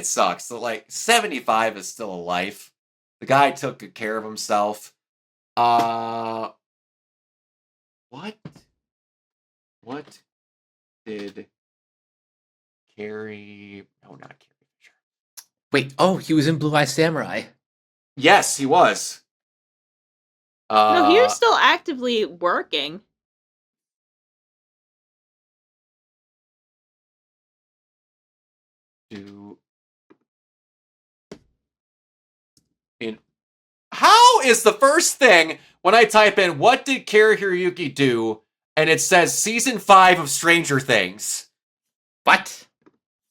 sucks. So, like, 75 is still a life. The guy took good care of himself. What did Carrie... No, not Carrie Fisher. Wait, he was in Blue Eye Samurai. Yes, he was. No, he was still actively working. How is the first thing when I type in what did Kara Hiroyuki do and it says season 5 of Stranger Things? What?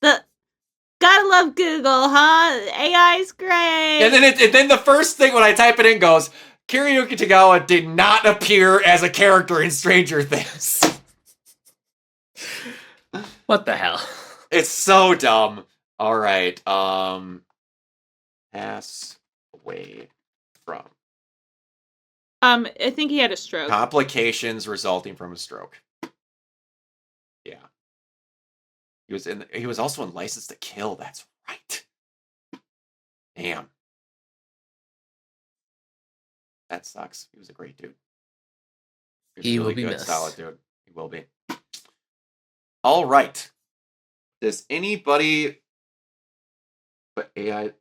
Gotta love Google, huh? AI's great. And then the first thing when I type it in goes, Kiryuki Tagawa did not appear as a character in Stranger Things. What the hell? It's so dumb. All right. Pass away from I think he had a stroke. complications resulting from a stroke. Yeah. He was also in License to Kill. That's right. Damn. That sucks. He was a great dude. He will really be good, missed. solid dude. He will be. All right. Does anybody? But AI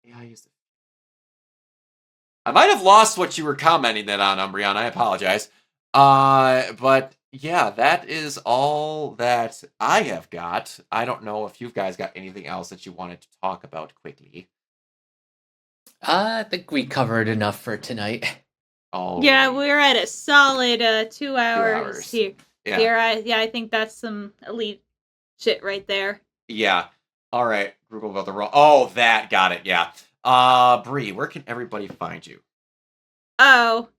is. I might have lost what you were commenting that on, Umbreon. I apologize. But yeah, that is all that I have got. I don't know if you guys got anything else that you wanted to talk about quickly. I think we covered enough for tonight. Yeah, Alright. we're at a solid 2 hours, hours. here. Yeah. I think that's some elite shit right there. Yeah. All right. Google about the roll. Oh, that got it. Yeah. Bree, where can everybody find you? Oh,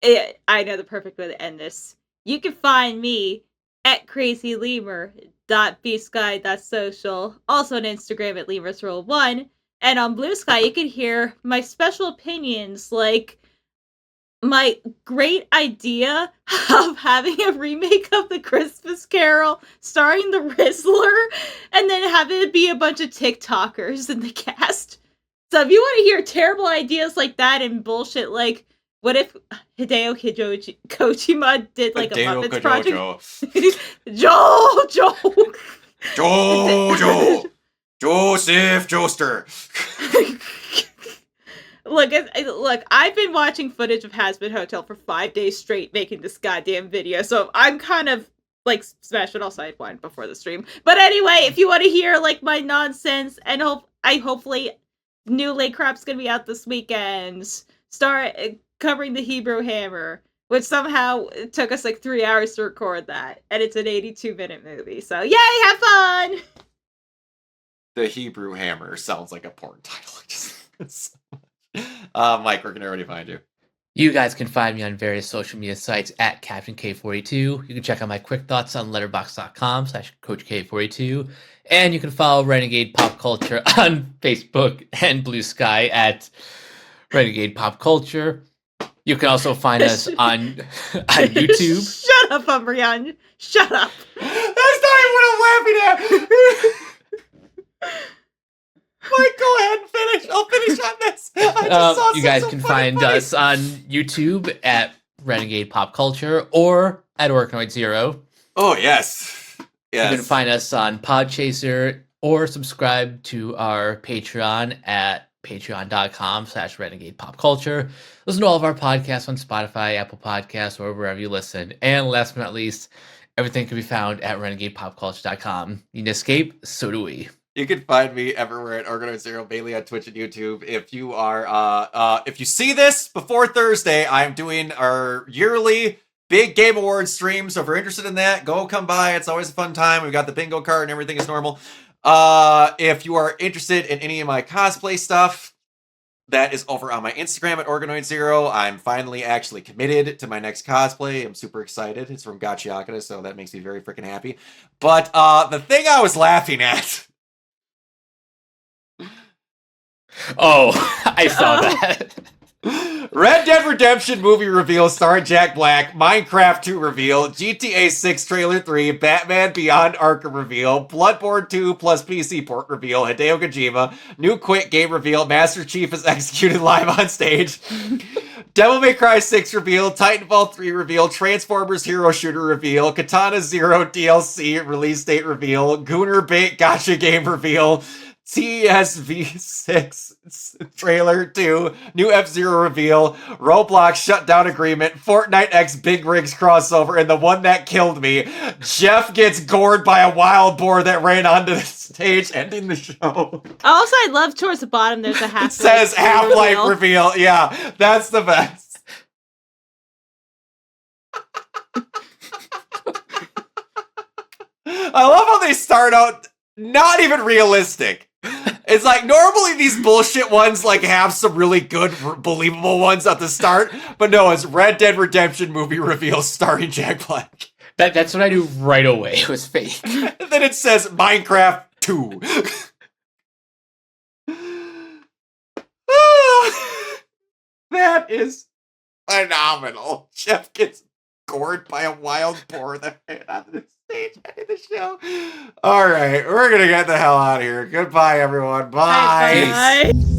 I know the perfect way to end this. You can find me at crazylemur.bsky.social, also on Instagram at lemursroll1, and on Blue Sky you can hear my special opinions, like my great idea of having a remake of the Christmas Carol starring the Rizzler, and then having it be a bunch of TikTokers in the cast. So if you want to hear terrible ideas like that and bullshit, like what if Hideo Kojima did like a Muppets project? Joe, Joseph Joester. Look, I've been watching footage of Hazbin Hotel for 5 days straight making this goddamn video, so I'm kind of like smashed it all side one before the stream. But anyway, if you want to hear like my nonsense, and hopefully new Lake Crop's gonna be out this weekend, start covering the Hebrew Hammer, which somehow it took us like 3 hours to record that, and it's an 82-minute movie. So yay, have fun! The Hebrew Hammer sounds like a porn title. Mike, where can everybody find you? You guys can find me on various social media sites at Captain K42. You can check out my quick thoughts on letterboxd.com/CoachK42. And you can follow Renegade Pop Culture on Facebook and Blue Sky at Renegade Pop Culture. You can also find us on YouTube. Shut up, Umbreon. Shut up. That's not even what I'm laughing at. Mike, go ahead and finish. I'll finish on this. You guys can find us on YouTube at Renegade Pop Culture or at Orkanoid Zero. Oh, yes. You can find us on Podchaser or subscribe to our Patreon at patreon.com/Renegade Pop Culture. Listen to all of our podcasts on Spotify, Apple Podcasts, or wherever you listen. And last but not least, everything can be found at renegadepopculture.com. You need escape, so do we. You can find me everywhere at Organoid Zero Bailey on Twitch and YouTube. If you are, if you see this before Thursday, I'm doing our yearly big Game Awards stream. So if you're interested in that, come by. It's always a fun time. We've got the bingo card and everything is normal. If you are interested in any of my cosplay stuff, that is over on my Instagram at Organoid Zero. I'm finally actually committed to my next cosplay. I'm super excited. It's from Gachiakata, so that makes me very freaking happy. But the thing I was laughing at. Oh, I saw that. Red Dead Redemption movie reveal starring Jack Black, Minecraft 2 reveal, GTA 6 trailer 3, Batman Beyond Arkham reveal, Bloodborne 2 plus PC port reveal, Hideo Kojima, new Quit game reveal, Master Chief is executed live on stage, Devil May Cry 6 reveal, Titanfall 3 reveal, Transformers Hero Shooter reveal, Katana Zero DLC release date reveal, Gooner Bait Gotcha game reveal, TSV6 trailer 2, new F-Zero reveal, Roblox shutdown agreement, Fortnite X Big Rigs crossover, and the one that killed me, Jeff gets gored by a wild boar that ran onto the stage, ending the show. Also, I love towards the bottom there's a Half-Life. It says Half-Life reveal. Yeah, that's the best. I love how they start out not even realistic. It's like normally these bullshit ones like have some really good, believable ones at the start, but no, it's Red Dead Redemption movie reveal starring Jack Black. That's what I knew right away. It was fake. And then it says Minecraft 2. That is phenomenal. Jeff gets gored by a wild boar that ran out of this. stage ending the show. All right, we're gonna get the hell out of here. Goodbye, everyone. Bye. Bye.